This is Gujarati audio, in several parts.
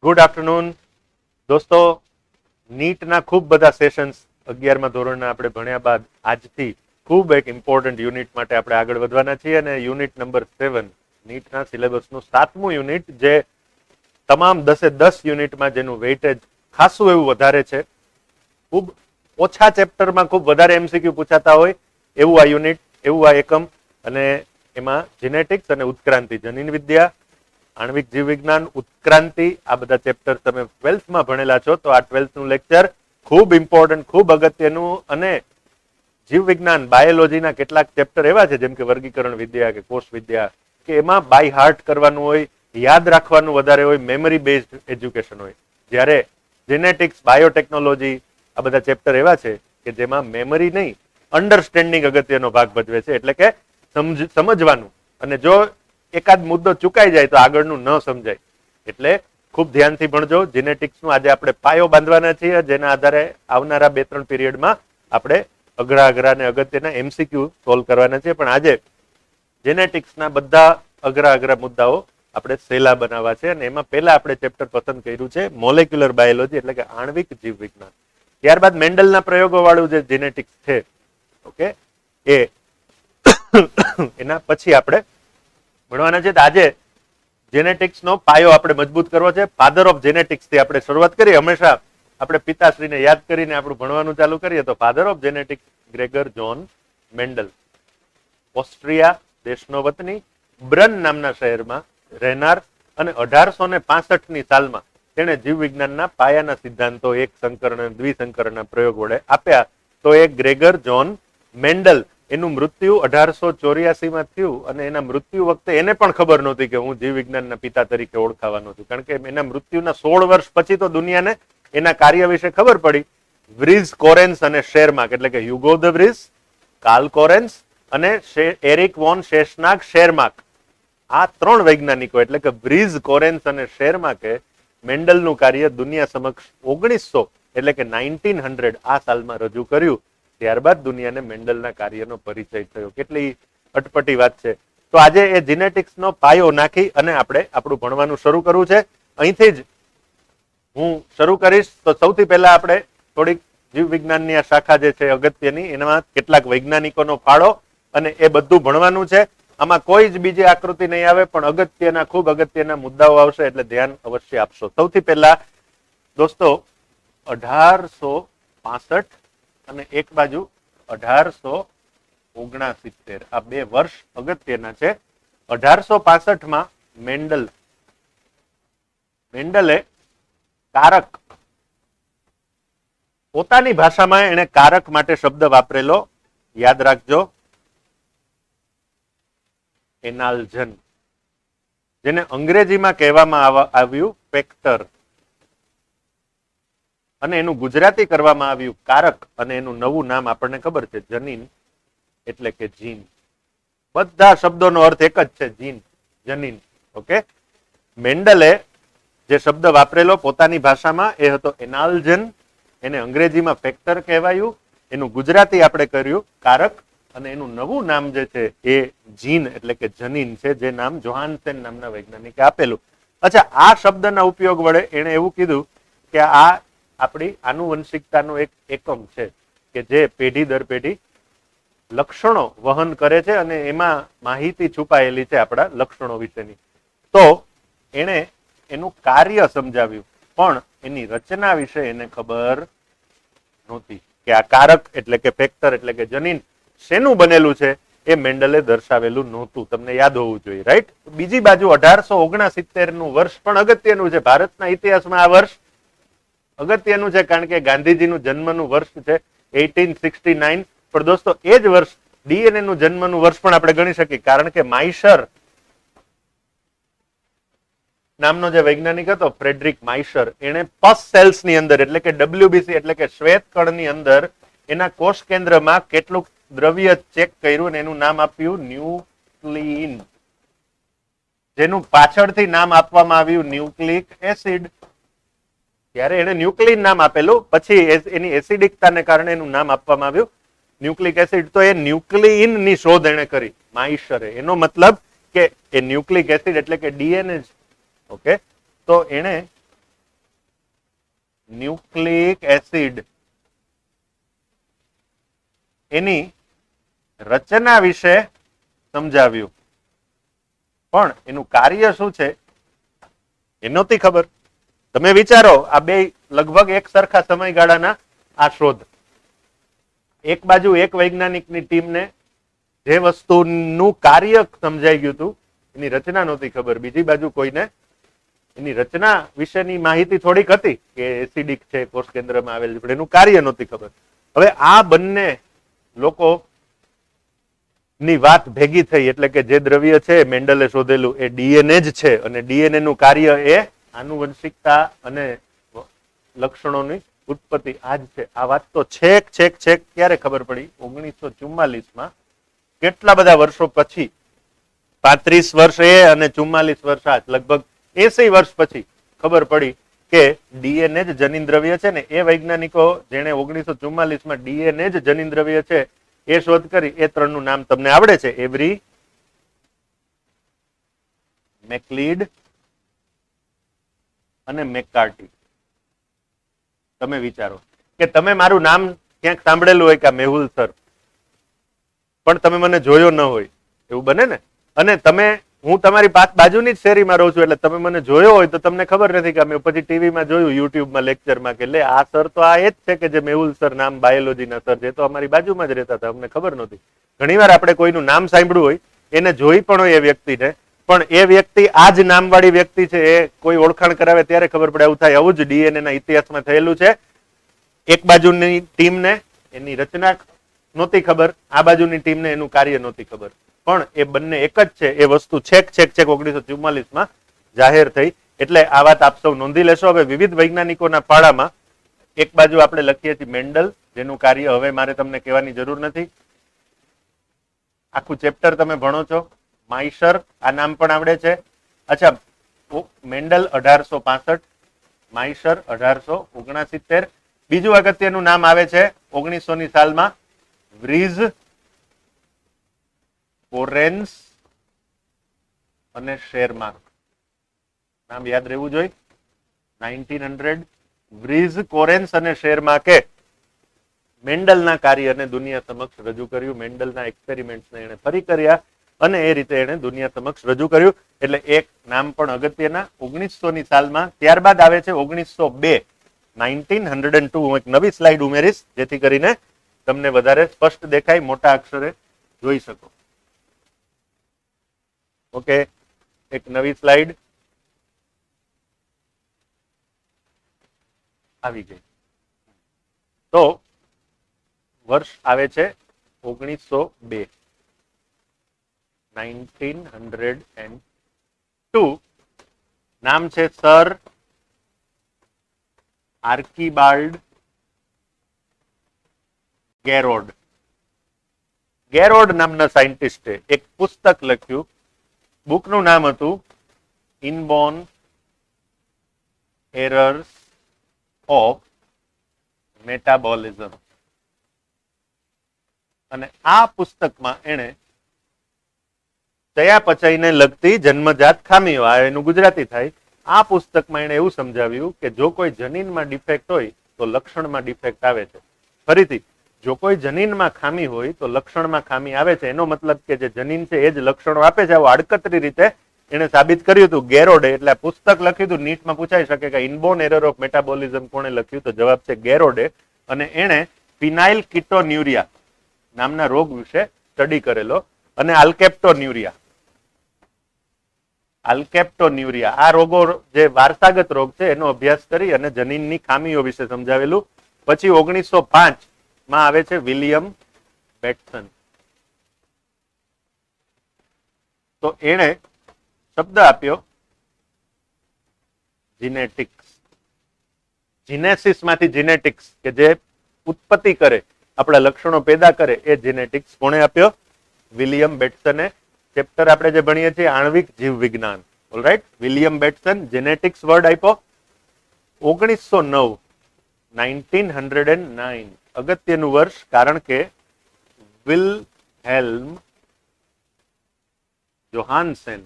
ગુડ આફ્ટરનૂન દોસ્તો. નીટના ખૂબ બધા સેશન્સ 11મા ધોરણના આપણે ભણ્યા બાદ આજથી ખૂબ એક ઇમ્પોર્ટન્ટ યુનિટ માટે આપણે આગળ વધવાના છીએ અને યુનિટ નંબર 7 નીટના સિલેબસનું 7મું યુનિટ, જે તમામ 10 યુનિટમાં જેનું વેઇટેજ ખાસું એવું વધારે છે. ખૂબ ઓછા ચેપ્ટરમાં ખૂબ વધારે એમસીક્યુ પૂછાતા હોય એવું આ યુનિટ, એવું આ એકમ. અને એમાં જીનેટિક્સ અને ઉત્ક્રાંતિ, જનીન વિદ્યા, આણ્વિક જીવ વિજ્ઞાન, ઉત્ક્રાંતિ, આ બધા ચેપ્ટર તમે 12થમાં ભણેલા છો તો આ 12થનું લેક્ચર ખૂબ ઇમ્પોર્ટન્ટ, ખૂબ અગત્યનું. અને જીવ વિજ્ઞાન, બાયોલોજીના કેટલાક ચેપ્ટર એવા છે જેમ કે વર્ગીકરણ વિદ્યા કે કોષ વિદ્યા, કે એમાં બાય હાર્ટ કરવાનું હોય, યાદ રાખવાનું વધારે હોય, મેમરી બેઝડ એજ્યુકેશન હોય. જ્યારે જેનેટિક્સ, બાયોટેકનોલોજી, આ બધા ચેપ્ટર એવા છે કે જેમાં મેમરી નહીં, અન્ડરસ્ટેન્ડિંગ અગત્યનો ભાગ ભજવે છે. એટલે કે સમજવાનું, અને જો એકાદ મુદ્દો ચુકાઈ જાય તો આગળનું ન સમજાય. એટલે ખૂબ ધ્યાનથી ભણજો. જીનેટિક્સનું આજે આપણે પાયો બાંધવાના છીએ, જેના આધારે આવનારા 2-3 પીરિયડમાં આપણે અઘરા અને અગત્યના એમસીક્યુ સોલ્વ કરવાના છીએ. પણ આજે જેનેટિક્સના બધા અઘરા મુદ્દાઓ આપણે સહેલા બનાવવા છે. અને એમાં પહેલા આપણે ચેપ્ટર પસંદ કર્યું છે મોલેક્યુલર બાયોલોજી, એટલે કે આણ્વિક જીવ વિજ્ઞાન. ત્યારબાદ મેન્ડલના પ્રયોગો વાળું જે જેનેટિક્સ છે, ઓકે, એના પછી આપણે ભણવાના છે. આજે જેનેટિક્સનો પાયો આપણે મજબૂત કરવો છે. ફાધર ઓફ જેનેટિક્સ થી આપણે શરૂઆત કરીએ. હંમેશા આપણે પિતાશ્રીને યાદ કરીને આપણું ભણવાનું ચાલુ કરીએ તો father of genetics Gregor Johann Mendel, Austria દેશનો વતની, બ્રન નામના શહેરમાં રહેનાર, અને 1865ની સાલમાં તેણે જીવ વિજ્ઞાનના પાયાના સિદ્ધાંતો એક સંકરણ અને દ્વિસંકરણના પ્રયોગ વડે આપ્યા. તો એ ગ્રેગર જોન મેન્ડલ, એનું મૃત્યુ 1884માં થયું. અને એના મૃત્યુ વખતે એને પણ ખબર નહોતી કે હું જીવ વિજ્ઞાનના પિતા તરીકે ઓળખાવાનો છું, કારણ કે એના મૃત્યુના 16 વર્ષ પછી તો દુનિયાને એના કાર્ય વિશે ખબર પડી. વ્રીઝ કોરેન્સ અને શેરમાર્ક, એટલે કે હ્યુગો ધ વ્રીઝ, કાર્લ કોરેન્સ અને એરિક વોન શેશનાગ શેરમાર્ક, આ 3 વૈજ્ઞાનિકો, એટલે કે વ્રીઝ, કોરેન્સ અને શેરમાર્કે મેન્ડલનું કાર્ય દુનિયા સમક્ષ 1900, એટલે કે 1900 આ સાલમાં રજૂ કર્યું. ત્યારબાદ દુનિયાને મેન્ડલના કાર્યનો પરિચય થયો. કેટલી અટપટી વાત છે. તો આજે એ જીનેટિક્સનો પાયો નાખી અને આપણે આપણું ભણવાનું શરૂ કરવું છે. અહીંથી જ હું શરૂ કરીશ. તો સૌથી પહેલા આપણે થોડીક જીવ વિજ્ઞાનની આ શાખા જે છે અગત્યની, એમાં કેટલાક વૈજ્ઞાનિકોનો ફાળો અને એ બધું ભણવાનું છે. આમાં કોઈ જ બીજી આકૃતિ નહીં આવે, પણ અગત્યના, ખૂબ અગત્યના મુદ્દાઓ આવશે, એટલે ધ્યાન અવશ્ય આપશો. સૌથી પહેલા દોસ્તો 1865 અને એક બાજુ 1869, આ 2 વર્ષ અગત્યના છે. 1865માં મેન્ડલે કારક, પોતાની ભાષામાં એને કારક માટે શબ્દ વાપરેલો, યાદ રાખજો, એનાલ્જન, જેને અંગ્રેજીમાં કહેવામાં આવ્યું ફેક્ટર, અને એનું ગુજરાતી કરવામાં આવ્યું કારક. અને એનું નવું નામ આપણને ખબર છે, જનીન, એટલે કે જીન. બધા શબ્દોનો અર્થ એક જ છે, જીન, જનીન. ઓકે, મેન્ડલે જે શબ્દ વાપરેલો પોતાની ભાષામાં એ હતો એનાલ્જન, એને અંગ્રેજીમાં ફેક્ટર કહેવાયું, એનું ગુજરાતી આપણે કર્યું કારક, અને એનું નવું નામ જે છે એ જીન, એટલે કે જનીન છે, જે નામ જોહાન્સન નામના વૈજ્ઞાનિકે આપેલું. અચ્છા, આ શબ્દના ઉપયોગ વડે એને એવું કીધું કે આ આપણી આનુવંશિકતાનો એક એકમ છે કે જે પેઢી દર પેઢી લક્ષણો વહન કરે છે, અને એમાં માહિતી છુપાયેલી છે આપણા લક્ષણો વિશેની. તો એને એનું કાર્ય સમજાવ્યું, પણ એની રચના વિશે એને ખબર નહોતી કે આ કારક એટલે કે ફેક્ટર એટલે કે જનીન શેનું બનેલું છે, એ મેન્ડલે દર્શાવેલું નહોતું. તમને યાદ હોવું જોઈએ, રાઈટ? બીજી બાજુ 1869નું વર્ષ પણ અગત્યનું છે. ભારતના ઇતિહાસમાં આ વર્ષ અગત્યનું છે, કારણ કે ગાંધીજીનું જન્મનું વર્ષ છે 1869. પણ દોસ્તો એ જ વર્ષ ડીએનએ નું જન્મનું વર્ષ પણ આપણે ગણી શકીએ, કારણ કે માઇશર નામનો જે વૈજ્ઞાનિક હતો, ફ્રેડરિક માઇશર, એને પસ સેલ્સ ની અંદર, એટલે કે WBC એટલે કે શ્વેત કણની અંદર એના કોષ કેન્દ્રમાં કેટલુંક દ્રવ્ય ચેક કર્યું અને એનું નામ આપ્યું ન્યુક્લિન, જેનું પાછળથી નામ આપવામાં આવ્યું ન્યુક્લિક એસિડ. ત્યારે એને ન્યુક્લિન નામ આપેલું, પછી એની એસિડિકતાને કારણે એનું નામ આપવામાં આવ્યું ન્યુક્લિક એસિડ. તો એ ન્યુક્લિન ની શોધ એને કરી માઇશરે. એનો મતલબ કે એ ન્યુક્લિક એસિડ એટલે કે ડીએનએ. ઓકે, તો એને ન્યુક્લિક એસિડ એની રચના વિશે સમજાવ્યું, પણ એનું કાર્ય શું છે એ નહોતી ખબર. તમે વિચારો, આ બે લગભગ એક સરખા સમયગાળાના આ શોધ. એક બાજુ એક વૈજ્ઞાનિકની ટીમને જે વસ્તુનું કાર્ય સમજાઈ ગયું હતું એની રચના નહોતી ખબર, બીજી બાજુ કોઈને એની રચના વિશેની માહિતી થોડીક હતી કે એસિડિક છે, કોષ કેન્દ્રમાં આવેલ છે, પણ એનું કાર્ય નહોતી ખબર. હવે આ બંને લોકો ની વાત ભેગી થઈ એટલે કે જે દ્રવ્ય છે મેન્ડલે શોધેલું એ ડીએનએ જ છે, અને ડીએનએ નું કાર્ય એ આનુવંશિકતા અને લક્ષણોની ઉત્પત્તિ આ જ છે. આ વાત તો છેક છેક છેક ક્યારે ખબર પડી? 1944માં, કેટલા બધા વર્ષો પછી, 35 વર્ષ એ અને 44 વર્ષ આ, લગભગ 80 વર્ષ પછી ખબર પડી કે ડીએનએ જ જનીન દ્રવ્ય છે ને. એ વૈજ્ઞાનિકો જેને 1944માં ડીએનએ જ જનીન દ્રવ્ય છે એ શોધ કરી, એ ત્રણનું નામ તમને આવડે છે, એવરી, મેકલીડ અને મેકકાર્ટી. તમે વિચારો કે તમે મારું નામ ક્યાંક સાંભળેલું હોય કે મેહુલ સર, પણ તમે મને જોયો ન હોય, એવું બને ને? અને હું તમારી બાજુની જ શેરીમાં રહું છું એટલે તમે મને જોયો હોય તો તમને ખબર નથી કે મેં પછી ટીવીમાં જોયું, યુટ્યુબમાં, લેક્ચરમાં કે લે આ સર તો આ એ જ છે કે જે મેહુલ સર નામ બાયોલોજીના સર, જે તો અમારી બાજુમાં જ રહેતા હતા, અમને ખબર નહોતી. ઘણીવાર આપણે કોઈનું નામ સાંભળ્યું હોય, એને જોઈ પણ હોય એ વ્યક્તિને, પણ એ વ્યક્તિ આ જ નામવાળી વ્યક્તિ છે, એ કોઈ ઓળખાણ કરાવે ત્યારે ખબર પડે આવું થાય. આવું જ ડીએનએ ના ઇતિહાસમાં થયેલું છે. એક બાજુની ટીમને એની રચના નહોતી ખબર, આ બાજુની ટીમને એનું કાર્ય નહોતી ખબર, પણ એ બંને એક જ છે. એ વસ્તુ છેક છેક છેક 1944માં જાહેર થઈ. એટલે આ વાત આપ સૌ નોંધી લેશો. હવે વિવિધ વૈજ્ઞાનિકોના ફાળામાં એક બાજુ આપણે લખીએ છીએ મેન્ડલ, જેનું કાર્ય હવે મારે તમને કહેવાની જરૂર નથી, આખું ચેપ્ટર તમે ભણો છો. માઇશર, આ નામ પણ આવડે છે. અચ્છા, મેન્ડલ 1865, માઇશર 1869. બીજું અગત્યનું નામ આવે છે 1900ની સાલમાં વ્રીઝ, કોરેન્સ અને શેરમાર્ક. નામ યાદ રહેવું જોઈએ. 1900 વ્રીઝ, કોરેન્સ અને શેરમાર્કે મેન્ડલના કાર્યને દુનિયા સમક્ષ રજૂ કર્યું. મેન્ડલના એક્સપેરિમેન્ટ્સને એને ફરી કર્યા અને એ રીતે એને દુનિયા સમક્ષ રજૂ કર્યું. એટલે એક નામ પણ અગત્યના 1900ની સાલમાં. ત્યારબાદ આવે છે 1902, 1902. હું એક નવી સ્લાઇડ ઉમેરીશ જેથી કરીને તમને વધારે સ્પષ્ટ દેખાય, મોટા અક્ષરે જોઈ શકો. ઓકે, એક નવી સ્લાઇડ આવી ગઈ. તો વર્ષ આવે છે 1902, 1902. નામ છે સર આર્કિબાલ્ડ ગેરોડ. ગેરોડ નામના સાયન્ટિસ્ટે એક પુસ્તક લખ્યું. બુકનું નામ હતું ઇનબોર્ન એરર્સ ઓફ મેટાબોલિઝમ. અને આ પુસ્તકમાં એને ચયાપચયને લગતી જન્મજાત ખામીઓ, આ એનું ગુજરાતી થાય, આ પુસ્તકમાં એને એવું સમજાવ્યું કે જો કોઈ જનીનમાં ડિફેક્ટ હોય તો લક્ષણમાં ડિફેક્ટ આવે છે. ફરીથી, જો કોઈ જનીનમાં ખામી હોય તો લક્ષણમાં ખામી આવે છે. એનો મતલબ કે જે જનીન છે એ જ લક્ષણો આપે છે. આવું આડકતરી રીતે એને સાબિત કર્યું હતું ગેરોડે. એટલે પુસ્તક લખ્યું હતું. નીટમાં પૂછાઈ શકે કે ઇનબોર્ન એરર ઓફ મેટાબોલિઝમ કોણે લખ્યું? તો જવાબ છે ગેરોડે. અને એણે ફિનાઇલ કીટોન્યુરિયા નામના રોગ વિશે સ્ટડી કરેલો અને આલ્કેપ્ટોન્યુરિયા, આ રોગો જે વારસાગત રોગ છે એનો અભ્યાસ કરી અને જનીનની ખામીઓ વિશે સમજાવેલું. પછી 1905 માં આવે છે વિલિયમ બેટસન. તો એણે શબ્દ આપ્યો જીનેટિક્સ. જીનેસિસ માંથી જીનેટિક્સ, કે જે ઉત્પત્તિ કરે, આપણા લક્ષણો પેદા કરે, એ જીનેટિક્સ કોણે આપ્યો? વિલિયમ બેટસને. ચેપ્ટર આપણે જે ભણીએ છીએ આણ્વિક જીવ વિજ્ઞાન. ઓલરાઈટ, વિલિયમ બેટસન જેનેટિક્સ વર્ડ આપ્યો. 1909, 1909 અગત્યનું વર્ષ, કારણ કે વિલહેલ્મ જોહાન્સેન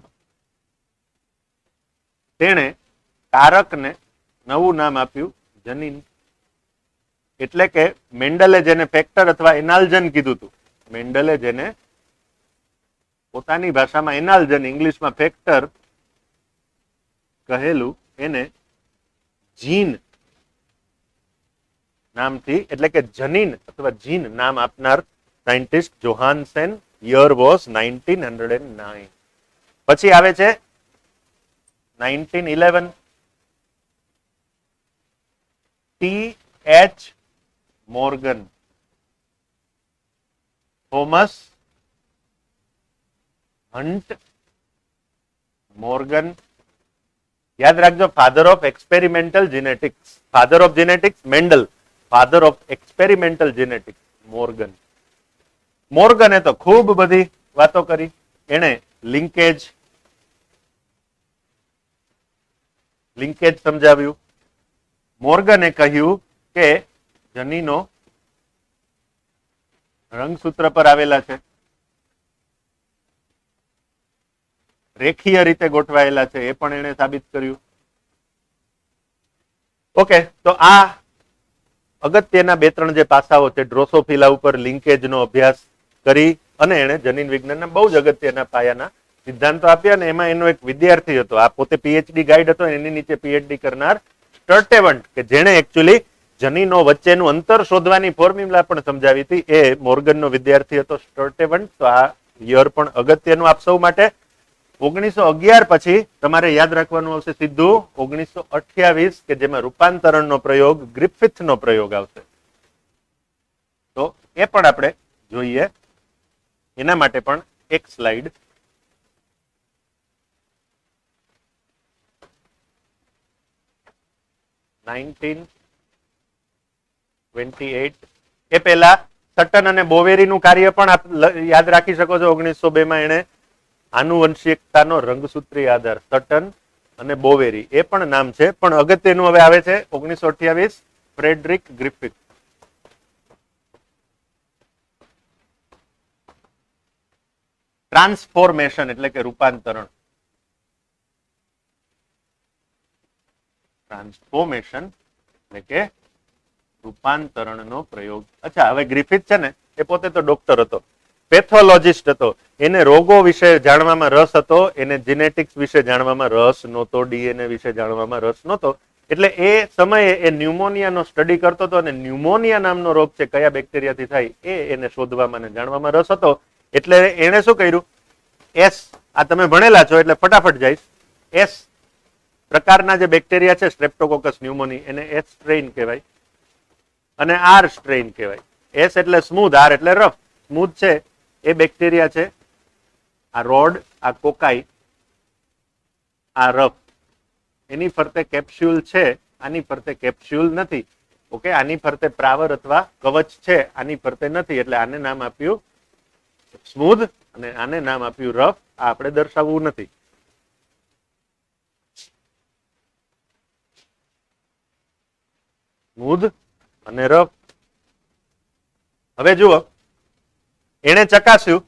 તેણે કારકને નવું નામ આપ્યું જનીન એટલે કે મેન્ડલે જેને ફેક્ટર અથવા એનાલ્જન કીધું હતું, મેન્ડલે જેને પોતાની ભાષામાં એનાલ્જન, ઇંગ્લિશમાં ફેક્ટર કહેલું, એને જીન નામથી એટલે કે જનીન અથવા જીન નામ આપનાર સાયન્ટિસ્ટ જોહાનસેન. Year was 1909. પછી આવે છે 1911. T.H. Morgan, Thomas Hunt Morgan. યાદ રાખજો, father of experimental genetics. Father of genetics Mendel, father of experimental genetics Morgan. મોર્ગને તો ખૂબ બધી વાતો કરી. એને લિંકેજ સમજાવ્યું. મોર્ગને કહ્યું કે જનીનો રંગસૂત્ર પર આવેલા છે, રેખીય રીતે ગોઠવાયેલા છે, એ પણ એને સાબિત કર્યું. ઓકે, તો આ અગત્યના બે ત્રણ જે પાસાઓ છે, ડ્રોસોફિલા ઉપર લિંકેજનો અભ્યાસ કરી અને એને જનીન વિજ્ઞાનના બહુ જ અગત્યના પાયાના સિદ્ધાંતો આપ્યા. અને એમાં એનો એક વિદ્યાર્થી હતો, આ પોતે પીએચડી ગાઈડ હતો, એની નીચે પીએચડી કરનાર સ્ટર્ટેવન્ટ, કે જેણે એકચ્યુઅલી જનીનો વચ્ચેનું અંતર શોધવાની ફોર્મ્યુલા પણ સમજાવી હતી, એ મોર્ગનનો વિદ્યાર્થી હતો સ્ટર્ટેવન્ટ. તો આ યર પણ અગત્યનું આપ સૌ માટે. 1911 પછી તમારે યાદ રાખવાનું આવશે સીધું 1928, કે જેમાં રૂપાંતરણનો પ્રયોગ, ગ્રિફિથનો પ્રયોગ આવશે. તો એ પણ આપણે જોઈએ. એના માટે પણ એક સ્લાઇડ. એ પહેલા સટન અને બોવેરીનું કાર્ય પણ આપ યાદ રાખી શકો છો. 1902 માં એને આનુવંશિકતાનો રંગસૂત્રી આધાર, સટન અને બોવેરી, એ પણ નામ છે. પણ અગત્યનું હવે આવે છે 1928, ફ્રેડરિક ગ્રિફિથ. ટ્રાન્સફોર્મેશન એટલે કે રૂપાંતરણ. ટ્રાન્સફોર્મેશન એટલે કે રૂપાંતરણનો પ્રયોગ. અચ્છા, હવે ગ્રિફિથ છે ને, એ પોતે તો ડોક્ટર હતો, પેથોલોજીસ્ટ હતો. એને રોગો વિશે જાણવામાં રસ હતો, એને જીનેટિક્સ વિશે જાણવામાં રસ નહોતો, ડીએનએ વિશે જાણવામાં રસ નહોતો. એટલે એ સમયે એ ન્યુમોનિયાનો સ્ટડી કરતો હતો, અને ન્યુમોનિયા નામનો રોગ છે, કયા બેક્ટેરિયાથી થાય, એ એને શોધવામાં અને જાણવામાં રસ હતો. એટલે એને શું કર્યું, એસ, આ તમે ભણેલા છો એટલે ફટાફટ જઈશ, એસ પ્રકારના જે બેક્ટેરિયા છે, સ્ટ્રેપ્ટોકોકસ ન્યુમોની, એને એસ સ્ટ્રેઇન કહેવાય અને આર સ્ટ્રેઇન કહેવાય. એસ એટલે સ્મૂધ, આર એટલે રફ. સ્મૂધ છે એ બેક્ટેરિયા છે, આ રોડ, આ કોકાઈ, આ રફ. એની ફરતે કેપ્સ્યુલ છે, આની ફરતે કેપ્સ્યુલ નથી. ઓકે, આની ફરતે પ્રાવર અથવા કવચ છે, આની ફરતે નથી. એટલે આને નામ આપ્યું સ્મૂધ અને આને નામ આપ્યું રફ. આ આપણે દર્શાવવું નથી. સ્મૂધ અને રફ. હવે જુઓ, એને ચકાસ્યું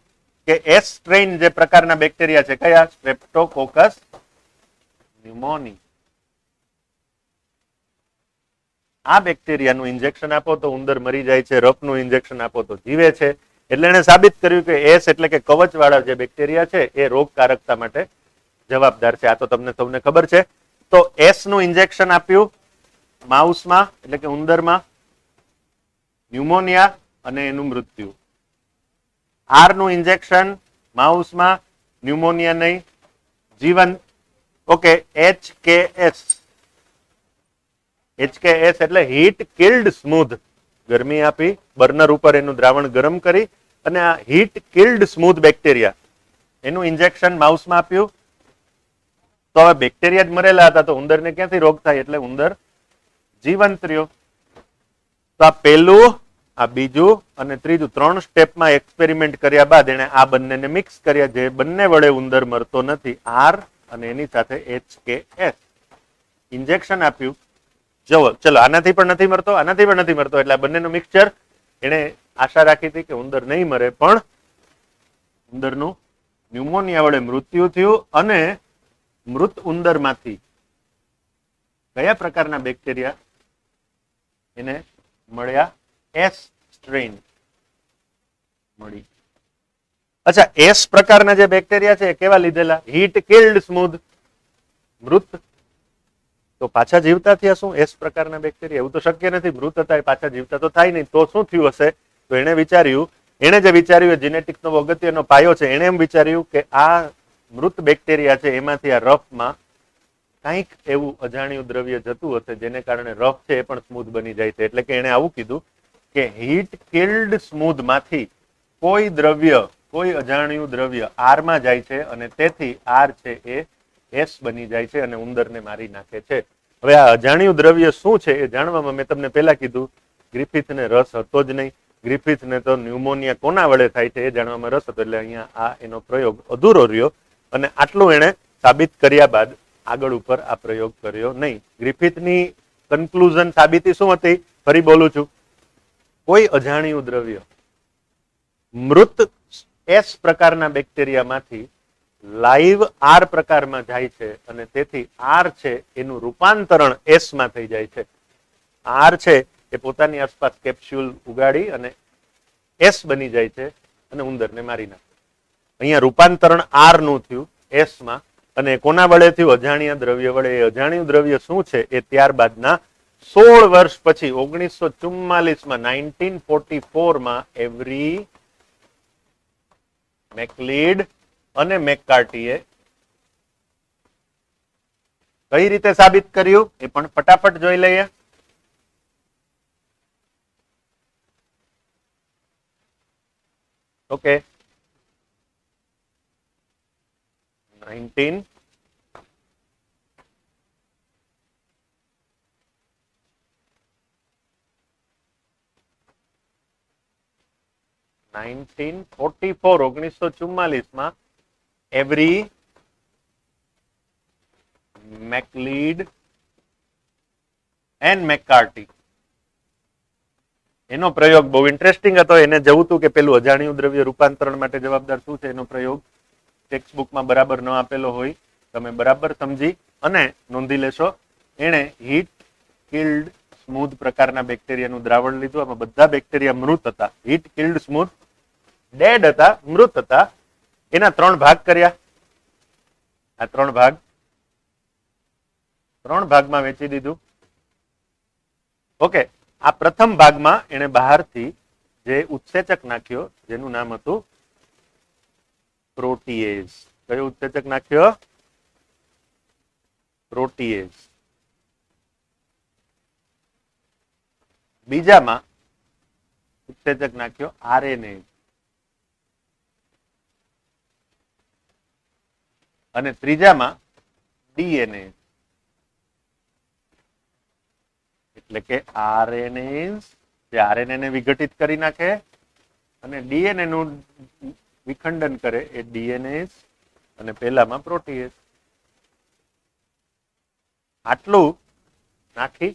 કે એસ સ્ટ્રેઇન જે પ્રકારના બેક્ટેરિયા છે, કયા, સ્ટ્રેપ્ટોકોકસ ન્યુમોની, આ બેક્ટેરિયાનું ઇન્જેક્શન આપો તો ઉંદર મરી જાય છે, રફનું ઇન્જેક્શન આપો તો જીવે છે. એટલે એને સાબિત કર્યું કે એસ એટલે કે કવચ વાળા જે બેક્ટેરિયા છે એ રોગકારકતા માટે જવાબદાર છે. આ તો તમને સૌને ખબર છે. તો એસ નું ઇન્જેક્શન આપ્યું માઉસમાં એટલે કે ઉંદરમાં, ન્યુમોનિયા અને એનું મૃત્યુ. આર નું ઇન્જેક્શન માઉસમાં, ન્યુમોનિયા નહીં, જીવન. ઓકે, HKS, HKS એટલે હીટ કિલ્ડ સ્મૂધ. ગરમી આપી, બર્નર ઉપર એનું દ્રાવણ ગરમ કરી અને આ હીટ કિલ્ડ સ્મૂધ બેક્ટેરિયા એનું ઇન્જેક્શન માઉસમાં આપ્યું. તો હવે બેક્ટેરિયા જ મરેલા હતા, તો ઉંદરને ક્યાંથી રોગ થાય? એટલે ઉંદર જીવંત રહ્યો. તો આ પહેલું, આ બીજું અને ત્રીજું, 3 સ્ટેપમાં એક્સપેરિમેન્ટ કર્યા બાદ એને આ બંનેને મિક્સ કર્યા, જે બંને વડે ઉંદર મરતો નથી. આર અને એની સાથે HKS ઇન્જેક્શન આપ્યું. ચલો, આનાથી પણ નથી મરતો, આનાથી પણ નથી મરતો. એટલે આ બંનેનું મિક્સચર, એને આશા રાખી હતી કે ઉંદર નહીં મરે, પણ ઉંદરનું ન્યુમોનિયા વડે મૃત્યુ થયું. અને મૃત ઉંદરમાંથી કયા પ્રકારના બેક્ટેરિયા એને મળ્યા એસ સ્ટ્રેન મળી. અચ્છા, એસ પ્રકારના જે બેક્ટેરિયા છે એ કેવા લીધેલા? હીટ કિલ્ડ સ્મૂધ, મૃત. તો પાછા જીવતા થયા શું એસ પ્રકારના બેક્ટેરિયા? એવું તો શક્ય નથી, મૃત હતા એ પાછા જીવતા તો થાય નહીં. તો શું થયું હશે? તો એને જે વિચાર્યું જીનેટિક્સ નો અગત્યનો પાયો છે, એને એમ વિચાર્યું કે આ મૃત બેક્ટેરિયા છે એમાંથી આ રફમાં કંઈક એવું અજાણ્યું દ્રવ્ય જતું હશે જેને કારણે રફ છે એ પણ સ્મૂધ બની જાય છે. એટલે કે એને આવું કીધું કે હીટ કિલ્ડ સ્મૂધ માંથી કોઈ દ્રવ્ય, કોઈ અજાણ્યું દ્રવ્ય આર માં જાય છે અને તેથી આર છે એ એસ બની જાય છે અને ઉંદરને મારી નાખે છે. હવે આ અજાણ્યું દ્રવ્ય શું છે એ જાણવામાં મેં તમને પહેલા કીધું ગ્રિફિથને રસ હતો જ નહીં. ગ્રિફિથને તો ન્યુમોનિયા કોના વડે થાય છે એ જાણવામાં રસ હતો, એટલે અહીંયા આ એનો પ્રયોગ અધૂરો રહ્યો અને આટલું એને સાબિત કર્યા બાદ આગળ ઉપર આ પ્રયોગ કર્યો નહીં. ગ્રિફિથની કન્ક્લુઝન સાબિતી શું હતી? ફરી બોલું છું, કોઈ અજાણ્યું દ્રવ્ય મૃત એસ પ્રકારના બેક્ટેરિયામાંથી લાઈવ આર પ્રકારમાં જાય છે અને તેથી આર છે એનું રૂપાંતરણ એસ માં થઈ જાય છે. આર છે એ પોતાની આસપાસ કેપ્સ્યુલ ઉગાડી અને એસ બની જાય છે અને ઉંદરને મારી નાખે. અહીંયા રૂપાંતરણ આર નું થયું એસ માં, અને કોના વડે થયું? અજાણ્યા દ્રવ્ય વડે. એ અજાણ્યું દ્રવ્ય શું છે એ ત્યારબાદના 16 વર્ષ પછી 1944 માં 1944 માં એવરી મેકલીડ અને મેકકાર્ટીએ કઈ રીતે સાબિત કર્યું એ પણ ફટાફટ જોઈ લઈએ. ઓકે, 1944 માં એવરી મેકલીડ એન્ડ મેકકાર્ટી એનો પ્રયોગ બહુ ઇન્ટરેસ્ટિંગ હતો. એને જવું હતું કે પેલું અજાણ્યું દ્રવ્ય રૂપાંતરણ માટે જવાબદાર શું છે એનો પ્રયોગ ટેક્સ્ટ બુકમાં બરાબર ન આપેલો હોય, તમે બરાબર સમજી અને નોંધી લેશો. એને હીટ કિલ્ડ સ્મૂધ પ્રકારના બેક્ટેરિયાનું દ્રાવણ લીધું. આમાં બધા બેક્ટેરિયા મૃત હતા. હીટ કિલ્ડ સ્મૂધ ડેડ હતા, મૃત હતા. એના 3 ભાગ કર્યા. આ 3 ભાગમાં વેચી દીધું. ઓકે, આ પ્રથમ ભાગમાં એને બહારથી જે ઉત્સેચક નાખ્યો જેનું નામ હતું પ્રોટીએઝ. કયો ઉત્સેચક નાખ્યો? પ્રોટીએઝ. બીજામાં ઉત્સેચક નાખ્યો આરએનએ અને ત્રીજામાં ડીએનએ. એટલે કે આરએનએ જે આરએનએ ને વિઘટિત કરી નાખે અને ડીએનએ નું વિખંડન કરે એ ડીએનએ અને પેલામાં પ્રોટીએઝ. આટલું નાખી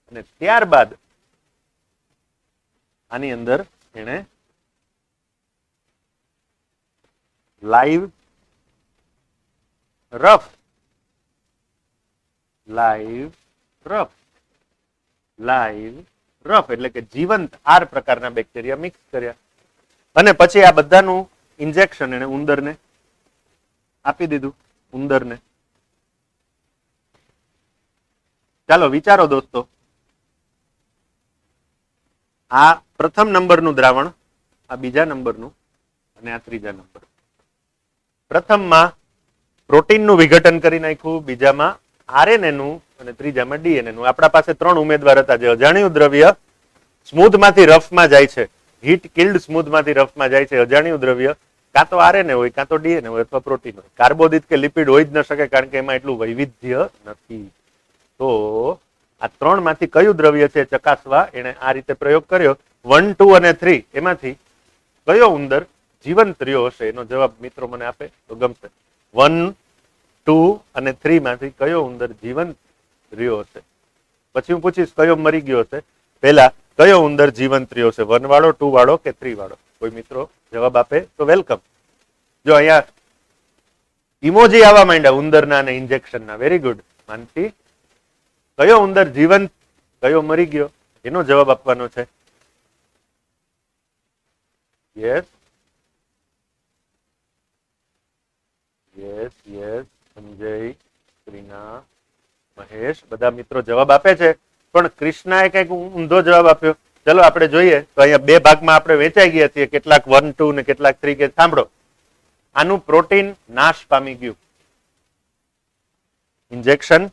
અને ત્યારબાદ આની અંદર એને લાઈવ રફ એટલે કે જીવંત આર પ્રકારના બેક્ટેરિયા મિક્સ કર્યા અને પછી આ બધાનું ઇન્જેક્શન એને ઉંદરને આપી દીધું. ઉંદરને ચાલો વિચારો દોસ્તો, આ પ્રથમ નંબરનું દ્રાવણ, આ બીજા નંબરનું અને આ ત્રીજા નંબર. પ્રથમમાં પ્રોટીનનું વિઘટન કરી નાખ્યું, બીજામાં આરએનએ નું અને ત્રીજામાં ડીએનએ નું. આપણા પાસે 3 ઉમેદવાર હતા. જે અજાણ્યું દ્રવ્ય સ્મૂધ માંથી રફમાં જાય છે, હીટ કિલ્ડ સ્મૂધ માંથી રફમાં જાય છે. અજાણ્યું દ્રવ્ય કાં તો આરએનએ હોય, કાં તો ડીએનએ હોય અથવા પ્રોટીન હોય. કાર્બોદિત કે લિપિડ હોય જ ન શકે કારણ કે એમાં એટલું વૈવિધ્ય નથી. તો આ 3 માંથી કયું દ્રવ્ય છે ચકાસવા એને આ રીતે પ્રયોગ કર્યો. 1, 2 અને 3 એમાંથી કયો ઉંદર જીવંત રહ્યો હશે એનો જવાબ મિત્રો મને આપે તો ગમશે. 1, 2 અને 3 માંથી કયો ઉંદર જીવંત રહ્યો હશે? પછી હું પૂછીશ કયો મરી ગયો હશે. પહેલા કયો ઉંદર જીવંત રહ્યો છે? 1 વાળો, 2 વાળો કે 3 વાળો? કોઈ મિત્રો જવાબ આપે તો વેલકમ. જો અહીંયા ઇમોજી આવવા માંડ્યા ઉંદરના અને ઇન્જેક્શનના. વેરી ગુડ માનસી. કયો ઉંદર જીવંત, કયો મરી ગયો? એનો જવાબ આપવાનો છે. Yes yes yes Sanjay, Shrina, Mahesh બધા મિત્રો જવાબ આપે છે, પણ કૃષ્ણાએ કઈક ઊંધો જવાબ આપ્યો. ચલો આપણે જોઈએ તો અહીંયા બે ભાગમાં આપણે વેચાઈ ગયા છીએ, કેટલાક 1 2 ને કેટલાક 3 કે. સાંભળો, આનું પ્રોટીન નાશ પામી ગયું. ઇન્જેક્શન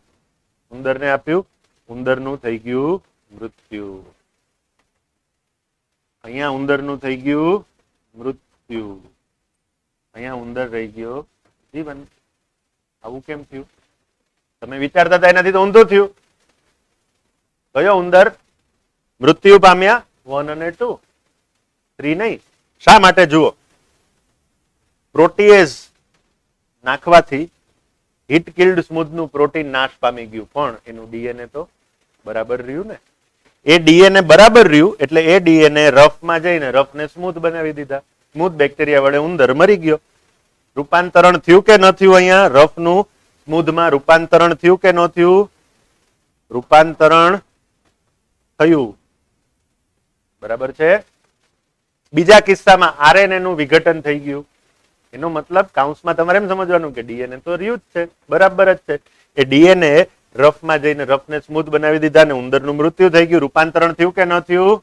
ઉંદરને આપ્યું, ઉંદરનું થઈ ગયું મૃત્યુ. અહીંયા ઉંદરનું થઈ ગયું મૃત્યુ, અહીંયા ઉંદર રહી ગયો જીવન. આવું કેમ થયું? તમે વિચારતા હતા એનાથી તો ઊંધું થયું. કયો ઉંદર મૃત્યુ પામ્યા? 1 અને 2, 3 નહીં. શા માટે? જુઓ, પ્રોટીએઝ નાખવાથી હીટ કિલ્ડ સ્મૂધ નું પ્રોટીન નાશ પામી ગયું, પણ એનું ડીએનએ તો બરાબર રહ્યું ને. એ ડીએનએ બરાબર રહ્યું એટલે એ ડીએનએ રફમાં જઈને રફને સ્મૂથ બનાવી દીધા. સ્મૂથ બેક્ટેરિયા વડે ઉંદર મરી ગયો. રૂપાંતરણ થયું કે ન થયું? અહીંયા રફનું સ્મૂધમાં રૂપાંતરણ થયું કે ન થયું? રૂપાંતરણ થયું. બરાબર છે. બીજા કિસ્સામાં આરએનએ નું વિઘટન થઈ ગયું. એનો મતલબ કાઉન્સમાં તમારે એમ સમજવાનું કે ડીએનએ તો રહ્યું જ છે, બરાબર જ છે. એ ડીએનએ રફમાં જઈને રફને સ્મૂથ બનાવી દીધા ને ઉંદરનું મૃત્યુ થઈ ગયું. રૂપાંતરણ થયું કે ન થયું?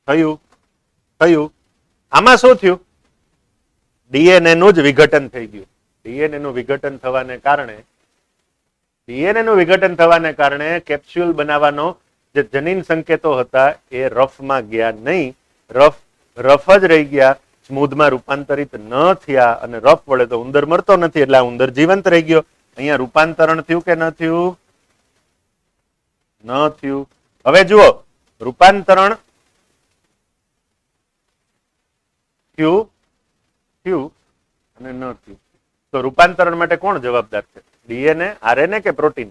થયું. થયું. આમાં શું થયું? ડીએનએ નું જ વિઘટન થઈ ગયું. ડીએનએ નું વિઘટન થવાને કારણે કેપ્સ્યુલ બનાવવાનો જે જનીન સંકેતો હતા એ રફમાં ગયા નહીં. રફ જ રહી ગયા, સ્મૂધમાં રૂપાંતરિત ન થયા, અને રફ વડે તો ઉંદર મરતો નથી એટલે આ ઉંદર જીવંત રહી ગયો. અહીંયા રૂપાંતરણ થયું કે ન થયું? ન થયું. હવે જુઓ, રૂપાંતરણ થયું અને ન થયું. તો રૂપાંતરણ માટે કોણ જવાબદાર છે? ડીએનએ, આરએનએ કે પ્રોટીન?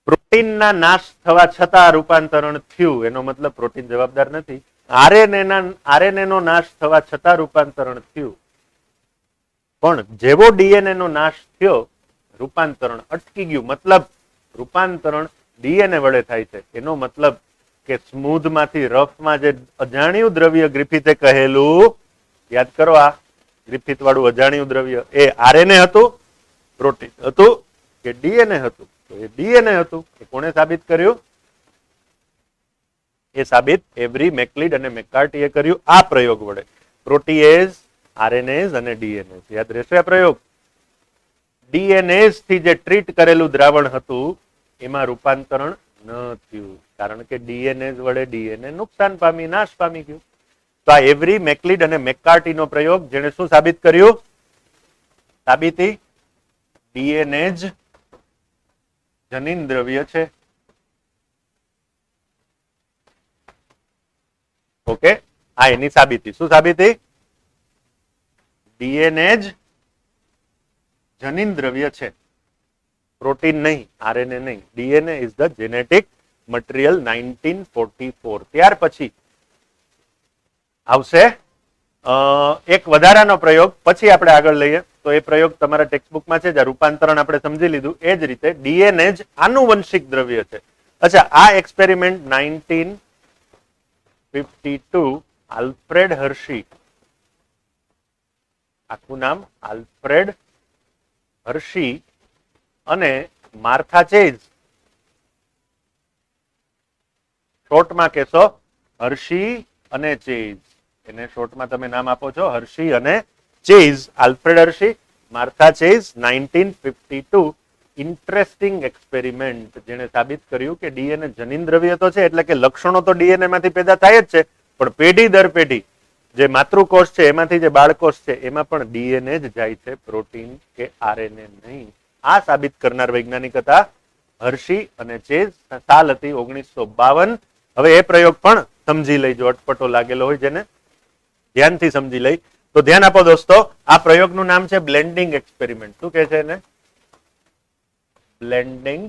પ્રોટીનના નાશ થવા છતાં રૂપાંતરણ થયું, એનો મતલબ પ્રોટીન જવાબદાર નથી. આરએનએ નો નાશ થવા છતાં રૂપાંતરણ થયું, પણ જેવો ડીએનએ નો નાશ થયો રૂપાંતરણ અટકી ગયું. મતલબ રૂપાંતરણ ડીએનએ વડે થાય છે. એનો મતલબ કે સ્મૂધ માંથી રફમાં જે અજાણ્યું દ્રવ્ય ગ્રિફિથે કહેલું, યાદ કરો, આ ગ્રિફિથ વાળું અજાણ્યું દ્રવ્ય એ આરએનએ હતું, પ્રોટીન હતું કે ડીએનએ હતું? તો એ ડીએનએ હતું. એ કોણે સાબિત કર્યું? એ સાબિત એવરી, મેકલીડ અને મેકકાર્ટીએ કર્યું આ પ્રયોગ વડે. પ્રોટીએઝ, આરએનએઝ અને ડીએનએઝ. યાદ રહેશે આ પ્રયોગ. ડીએનએઝ થી જે ટ્રીટ કરેલું દ્રાવણ હતું એમાં રૂપાંતરણ ન થયું, કારણ કે ડીએનએઝ વડે ડીએનએ નુકસાન પામી, નાશ પામી ગયું. તો આ એવરી, મેકલીડ અને મેકકાર્ટીનો પ્રયોગ જેને શું સાબિત કર્યું? સાબિતી ડીએનએ જ જનીન દ્રવ્ય છે. ઓકે, આ એની સાબિતી. શું સાબિતી? ડીએનએ જ જનીન દ્રવ્ય છે, પ્રોટીન નહીં, આરએનએ નહીં. DNA is the genetic material. 1944. ત્યાર પછી આવશે એક વધારાનો પ્રયોગ, પછી આપણે આગળ લઈએ. તો એ પ્રયોગ તમારા ટેક્સ્ટબુકમાં છે, જ્યાં રૂપાંતરણ આપણે સમજી લીધું. એ જ રીતે ડીએનએ જ આનુવંશિક દ્રવ્ય છે. અચ્છા, આ એક્સપેરિમેન્ટ 1952 આલ્ફ્રેડ હર્શી, આખું નામ આલ્ફ્રેડ હર્શી અને માર્થા ચેઝ, શોર્ટમાં કહેશો હર્શી અને ચેઝ. એને શોર્ટમાં તમે નામ આપો છો હર્શી અને Chase. Alfred Hershey, Martha Chase, 1952. Interesting experiment, જેને સાબિત કર્યું કે ડીએનએ જનીન દ્રવ્ય તો છે, એટલે કે લક્ષણો તો ડીએનએ માંથી પેદા થાય જ છે, પણ પેઢી દર પેઢી જે માતૃકોષ છે એમાંથી જે બાળકોષ છે એમાં પણ ડીએનએ જ જાય છે, પ્રોટીન કે આરએનએ નહીં. આ સાબિત કરનાર વૈજ્ઞાનિક હતા હર્શી અને ચેઝ. સાલ હતી 1952. હવે એ પ્રયોગ પણ સમજી લઈજો, અટપટો લાગેલો હોય જેને, ધ્યાનથી સમજી લઈ. તો ધ્યાન આપો દોસ્તો, આ પ્રયોગનું નામ છે બ્લેન્ડિંગ એક્સપેરિમેન્ટ. શું કહે છે એને? Blending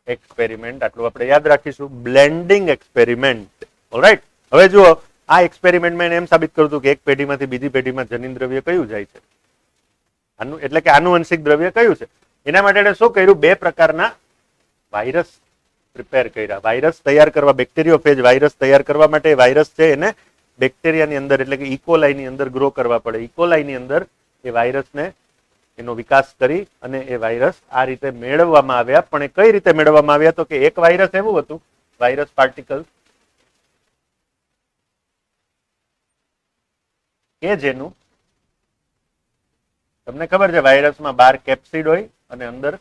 experiment. આટલું આપણે યાદ રાખીશું, બ્લેન્ડિંગ એક્સપેરિમેન્ટ. ઓલરાઈટ. હવે જુઓ, આ એક્સપેરિમેન્ટમાં એને એમ સાબિત કર્યું હતું કે એક પેઢીમાંથી બીજી પેઢીમાં જનીન દ્રવ્ય કયું જાય છે, એટલે કે આનુવંશિક દ્રવ્ય કયું છે. એના માટે એને શું કર્યું? બે પ્રકારના વાયરસ પ્રિપેર કર્યા. વાયરસ તૈયાર કરવા, બેક્ટેરિયોફેજ વાયરસ તૈયાર કરવા માટે વાયરસ છે એને બેક્ટેરિયાની અંદર એટલે કે ઇકોલાઈની અંદર ગ્રો કરવા પડે. ઇકોલાઈની અંદર એ વાયરસને એનો વિકાસ કરી અને એ વાયરસ આ રીતે મેળવવામાં આવ્યા. પણ એ કઈ રીતે મેળવવામાં આવ્યા? તો કે એક વાયરસ એવું હતું, વાયરસ પાર્ટિકલ કે જેનું તમને ખબર છે વાયરસમાં બહાર કેપ્સિડ હોય અને અંદર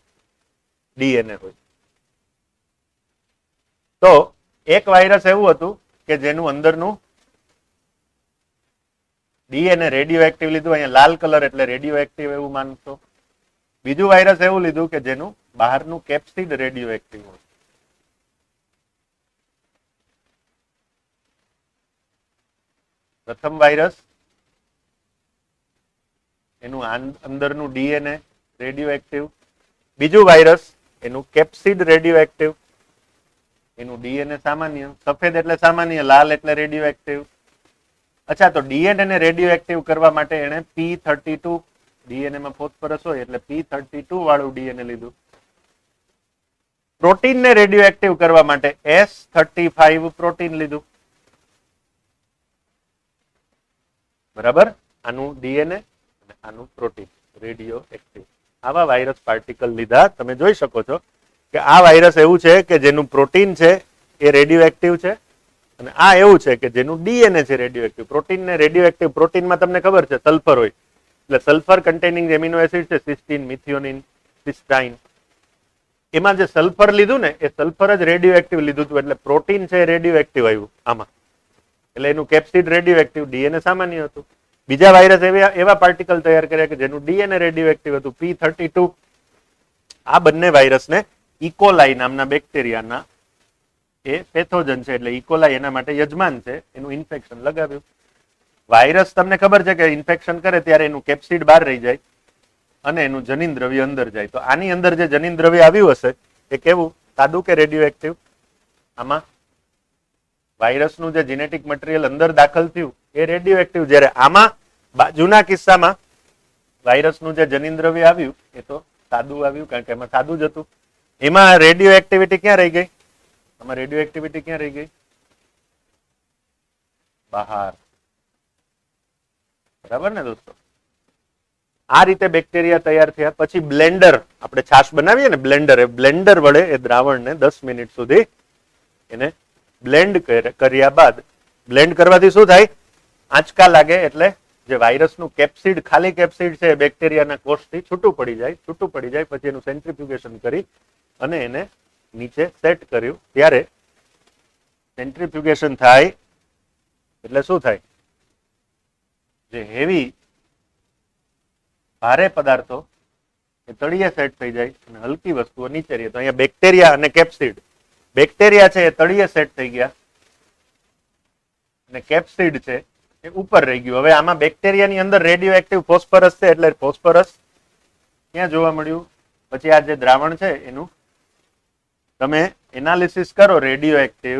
ડીએનએ હોય. તો એક વાયરસ એવું હતું કે જેનું અંદરનું ડીએનએ રેડિયો એક્ટિવ લીધું, અહીંયા લાલ કલર એટલે રેડિયો એક્ટિવ એવું માનશો. બીજું વાયરસ એવું લીધું કે જેનું બહારનું કેપ્સિડ રેડિયો એક્ટિવ હોય. પ્રથમ વાયરસ એનું અંદરનું ડીએનએ રેડિયો એક્ટિવ, બીજું વાયરસ એનું કેપ્સિડ રેડિયો એક્ટિવ, એનું ડીએનએ સામાન્ય, સફેદ એટલે સામાન્ય, લાલ એટલે રેડિયો એક્ટિવ. અચ્છા, તો ડીએનએ ને રેડિયો એક્ટિવ કરવા માટે એને P32 ડીએનએ માં ફોસ્ફરસ હોય એટલે P32 વાળું ડીએનએ લીધું. પ્રોટીન ને રેડિયો એક્ટિવ કરવા માટે S35 પ્રોટીન લીધું. બરાબર, આનું ડીએનએ અને આનું પ્રોટીન રેડિયો એક્ટિવ. આવા વાયરસ પાર્ટિકલ લીધા. તમે જોઈ શકો છો કે આ વાયરસ એવું છે કે જેનું પ્રોટીન છે એ રેડિયો એક્ટિવ છે અને આ એવું છે કે જેનું ડીએનએ છે રેડિયો એક્ટિવ. પ્રોટીન ને રેડિયો એક્ટિવ, પ્રોટીનમાં તમને ખબર છે સલ્ફર હોય એટલે સલ્ફર કન્ટેનિંગ એમિનો એસિડ છે સિસ્ટીન, મિથિયોનિન, સિસ્ટાઇન. એમાં જે સલ્ફર લીધું ને એ સલ્ફર જ રેડિયો એક્ટિવ લીધું હતું એટલે પ્રોટીન છે રેડિયો એક્ટિવ આવ્યું આમાં. એટલે એનું કેપ્સિડ રેડિયો એક્ટિવ, ડીએનએ સામાન્ય હતું. બીજા વાયરસ એવા પાર્ટિકલ તૈયાર કર્યા કે જેનું ડીએનએ રેડિયો એક્ટિવ હતું, P32. આ બંને વાયરસને ઇકોલાઈ નામના બેક્ટેરિયાના એ પેથોજન છે એટલે ઇકોલાઈ એના માટે યજમાન છે, એનું ઇન્ફેક્શન લગાવ્યું. વાયરસ તમને ખબર છે કે ઇન્ફેક્શન કરે ત્યારે એનું કેપ્સિડ બહાર રહી જાય અને એનું જનીન દ્રવ્ય અંદર જાય. તો આની અંદર જે જનીન દ્રવ્ય આવ્યું હશે એ કેવું, સાદું કે રેડિયો એક્ટિવ? આમાં વાયરસનું જે જીનેટિક મટીરિયલ અંદર દાખલ થયું એ રેડિયો એક્ટિવ, જ્યારે આમાં બાજુના કિસ્સામાં વાયરસનું જે જનીન દ્રવ્ય આવ્યું એ તો સાદું આવ્યું, કારણ કે એમાં સાદું જ હતું. એમાં રેડિયો એક્ટિવિટી ક્યાં રહી ગઈ? આમાં રેડિયો એક્ટિવિટી ક્યાં રહી ગઈ? બહાર. બરાબર ને દોસ્તો? આ રીતે બેક્ટેરિયા તૈયાર થયા. પછી બ્લેન્ડર, આપણે છાશ બનાવીએ ને બ્લેન્ડર, એ બ્લેન્ડર વડે એ દ્રાવણને 10 મિનિટ સુધી એને બ્લેન્ડ કર્યા બાદ, બ્લેન્ડ કરવાથી શું થાય? આંચકા લાગે એટલે જે વાયરસનું કેપ્સિડ, ખાલી કેપ્સિડ છે એ બેક્ટેરિયાના કોષથી છૂટું પડી જાય. છૂટું પડી જાય પછી એનું સેન્ટ્રીફ્યુગેશન કરી અને એને નીચે સેટ કર્યું. ત્યારે સેન્ટ્રીફ્યુગેશન થાય એટલે શું થાય? જે હેવી ભારે પદાર્થો એ તળિયે સેટ થઈ જાય અને હલકી વસ્તુઓ નીચે રહે. તો અહીંયા બેક્ટેરિયા અને કેપ્સિડ, બેક્ટેરિયા છે એ તળિયે સેટ થઈ ગયા અને કેપ્સિડ છે એ ઉપર રહી ગયું. હવે આમાં બેક્ટેરિયાની અંદર રેડિયો એક્ટિવ ફોસ્ફરસ છે એટલે ફોસ્ફરસ ક્યાં જોવા મળ્યું? પછી આ જે દ્રાવણ છે એનું તમે એનાલિસિસ કરો રેડિયો એક્ટિવ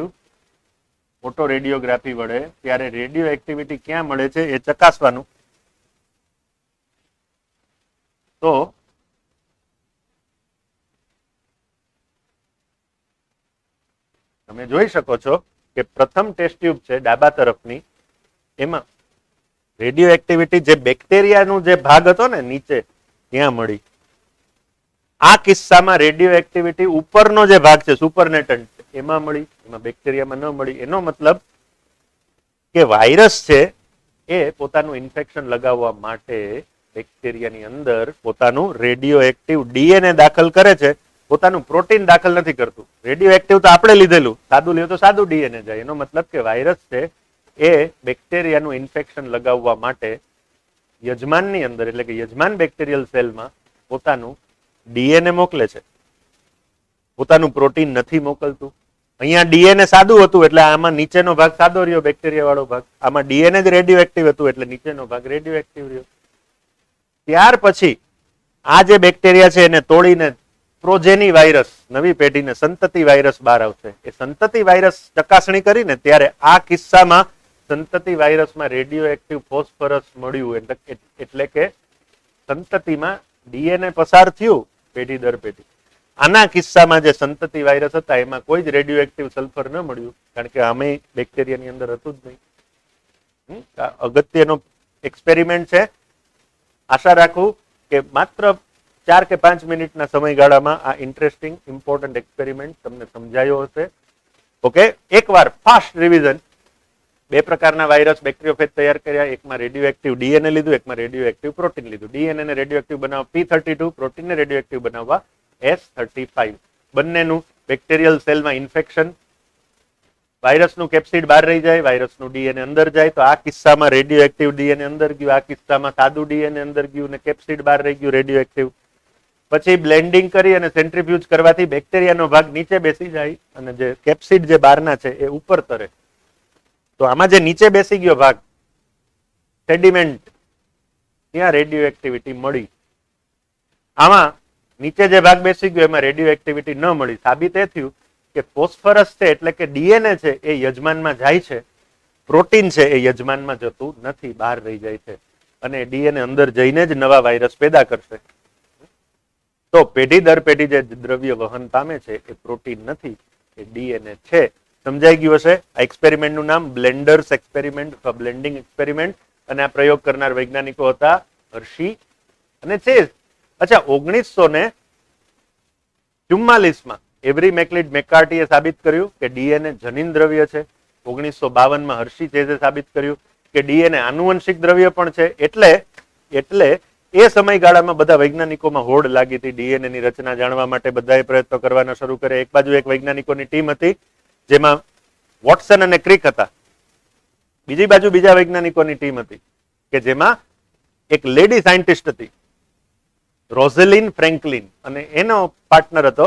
ઓટો રેડિયોગ્રાફી વડે, ત્યારે રેડિયો એક્ટિવિટી ક્યાં મળે છે એ ચકાસવાનું. તો તમે જોઈ શકો છો કે પ્રથમ ટેસ્ટ ટ્યુબ છે ડાબા તરફની, એમાં રેડિયો એક્ટિવિટી જે બેક્ટેરિયાનું જે ભાગ હતો ને નીચે ત્યાં મળી. આ કિસ્સામાં રેડિયો એક્ટિવિટી ઉપરનો જે ભાગ છે સુપરનેટન્ટ એમાં મળી, એમાં બેક્ટેરિયામાં ન મળી. એનો મતલબ કે વાયરસ છે એ પોતાનું ઇન્ફેક્શન લગાવવા માટે બેક્ટેરિયાની અંદર પોતાનું રેડિયો એક્ટિવ ડીએનએ દાખલ કરે છે, પોતાનું પ્રોટીન દાખલ નથી કરતું. રેડિયો એક્ટિવ તો આપણે લીધેલું, સાદું લ્યો તો સાદું ડીએનએ જાય. એનો મતલબ કે વાયરસ છે એ બેક્ટેરિયાનું ઇન્ફેક્શન લગાવવા માટે યજમાનની અંદર એટલે કે યજમાન બેક્ટેરિયલ સેલમાં પોતાનું ડીએનએ મોકલે છે, પોતાનું પ્રોટીન નથી મોકલતું. અહીંયા ડીએનએ સાદું હતું એટલે આમાં નીચેનો ભાગ સાદો રહ્યો, બેક્ટેરિયા વાળો ભાગ. આમાં ડીએનએ જ રેડિયો એક્ટિવ હતું એટલે નીચેનો ભાગ રેડિયો એક્ટિવ રહ્યો. ત્યાર પછી આ જે બેક્ટેરિયા છે એને તોડીને પ્રોજેની વાયરસ, નવી પેઢીને સંતતિ વાયરસ બહાર આવશે. એ સંતતિ વાયરસ ચકાસણી કરીને ત્યારે આ કિસ્સામાં સંતતિ વાયરસમાં રેડિયો એક્ટિવ ફોસ્ફરસ મળ્યું. એટલે કે સંતતિમાં ડીએનએ પસાર થયું પેઢી દર પેઢી આના કિસ્સામાં જે સંતતિ વાયરસ હતા એમાં કોઈ જ રેડિયો એક્ટિવ સલ્ફર ન મળ્યું, કારણ કે આમે બેક્ટેરિયાની અંદર હતું જ નહીં. અગત્યનો એક્સપેરિમેન્ટ છે. આશા રાખું કે માત્ર 4 કે 5 મિનિટના સમયગાળામાં આ ઇન્ટરેસ્ટિંગ ઇમ્પોર્ટન્ટ એક્સપેરિમેન્ટ તમને સમજાયો હશે. ઓકે, એકવાર ફાસ્ટ રિવિઝન. 2 પ્રકારના વાયરસ બેક્ટેરિયોફેજ તૈયાર કર્યા. એકમાં રેડિયો એક્ટિવ ડીએનએ લીધું, એકમાં રેડિયો એક્ટિવ પ્રોટીન લીધું. ડીએનએ ને રેડિયો એક્ટિવ બનાવવા P32, પ્રોટીનને રેડિયો એક્ટિવ બનાવવા S35. બંનેનું બેક્ટેરિયલ સેલમાં ઇન્ફેક્શન, વાયરસનું કેપ્સિડ બહાર રહી જાય, વાયરસનું ડીએનએ અંદર જાય. તો આ કિસ્સામાં રેડિયો એક્ટિવ ડીએનએ અંદર ગયું, આ કિસ્સામાં સાદું ડીએનએ અંદર ગયું ને કેપ્સિડ બહાર રહી ગયું રેડિયો એક્ટિવ. પછી બ્લેન્ડિંગ કરી અને સેન્ટ્રીફ્યુજ કરવાથી બેક્ટેરિયાનો ભાગ નીચે બેસી જાય અને જે કેપ્સિડ જે બહારના છે એ ઉપર તરે. તો આમાં જે નીચે બેસી ગયો ભાગ સેડિમેન્ટ, ત્યાં રેડિયો એક્ટિવિટી મળી. આમાં નીચે જે ભાગ બેસી ગયો એમાં રેડિયો એક્ટિવિટી ન મળી. સાબિત એ થયું કે ફોસ્ફરસ છે એટલે કે ડીએનએ છે એ યજમાનમાં જાય છે, પ્રોટીન છે એ યજમાનમાં જતું નથી, બહાર રહી જાય છે અને ડીએનએ અંદર જઈને જ નવા વાયરસ પેદા કરશે. તો પેઢી દર પેઢી જે દ્રવ્ય વહન પામે છે એ પ્રોટીન નથી, એ ડીએનએ છે. સમજાઈ ગયું હશે. આ એક્સપેરિમેન્ટનું નામ બ્લેન્ડર્સ એક્સપેરિમેન્ટ અથવા બ્લેન્ડિંગ એક્સપેરિમેન્ટ, અને આ પ્રયોગ કરનાર વૈજ્ઞાનિકો હતા હર્શી અને ચેઝ. અચ્છા, 1944માં એવરી મેકલિડ મેકાર્ટીએ સાબિત કર્યું કે ડીએનએ જનીન દ્રવ્ય છે. 1952માં હર્શી ચેઝે સાબિત કર્યું કે ડીએનએ આનુવંશિક દ્રવ્ય પણ છે. એટલે એ સમયગાળામાં બધા વૈજ્ઞાનિકોમાં હોડ લાગી હતી ડીએનએ ની રચના જાણવા માટે. બધાએ પ્રયત્નો કરવાના શરૂ કર્યા. એક બાજુ એક વૈજ્ઞાનિકોની ટીમ હતી જેમાં વોટસન અને ક્રિક હતા, બીજી બાજુ બીજા વૈજ્ઞાનિકોની ટીમ હતી કે જેમાં એક લેડી સાયન્ટિસ્ટ હતી રોઝેલિન ફ્રેન્કલિન અને એનો પાર્ટનર હતો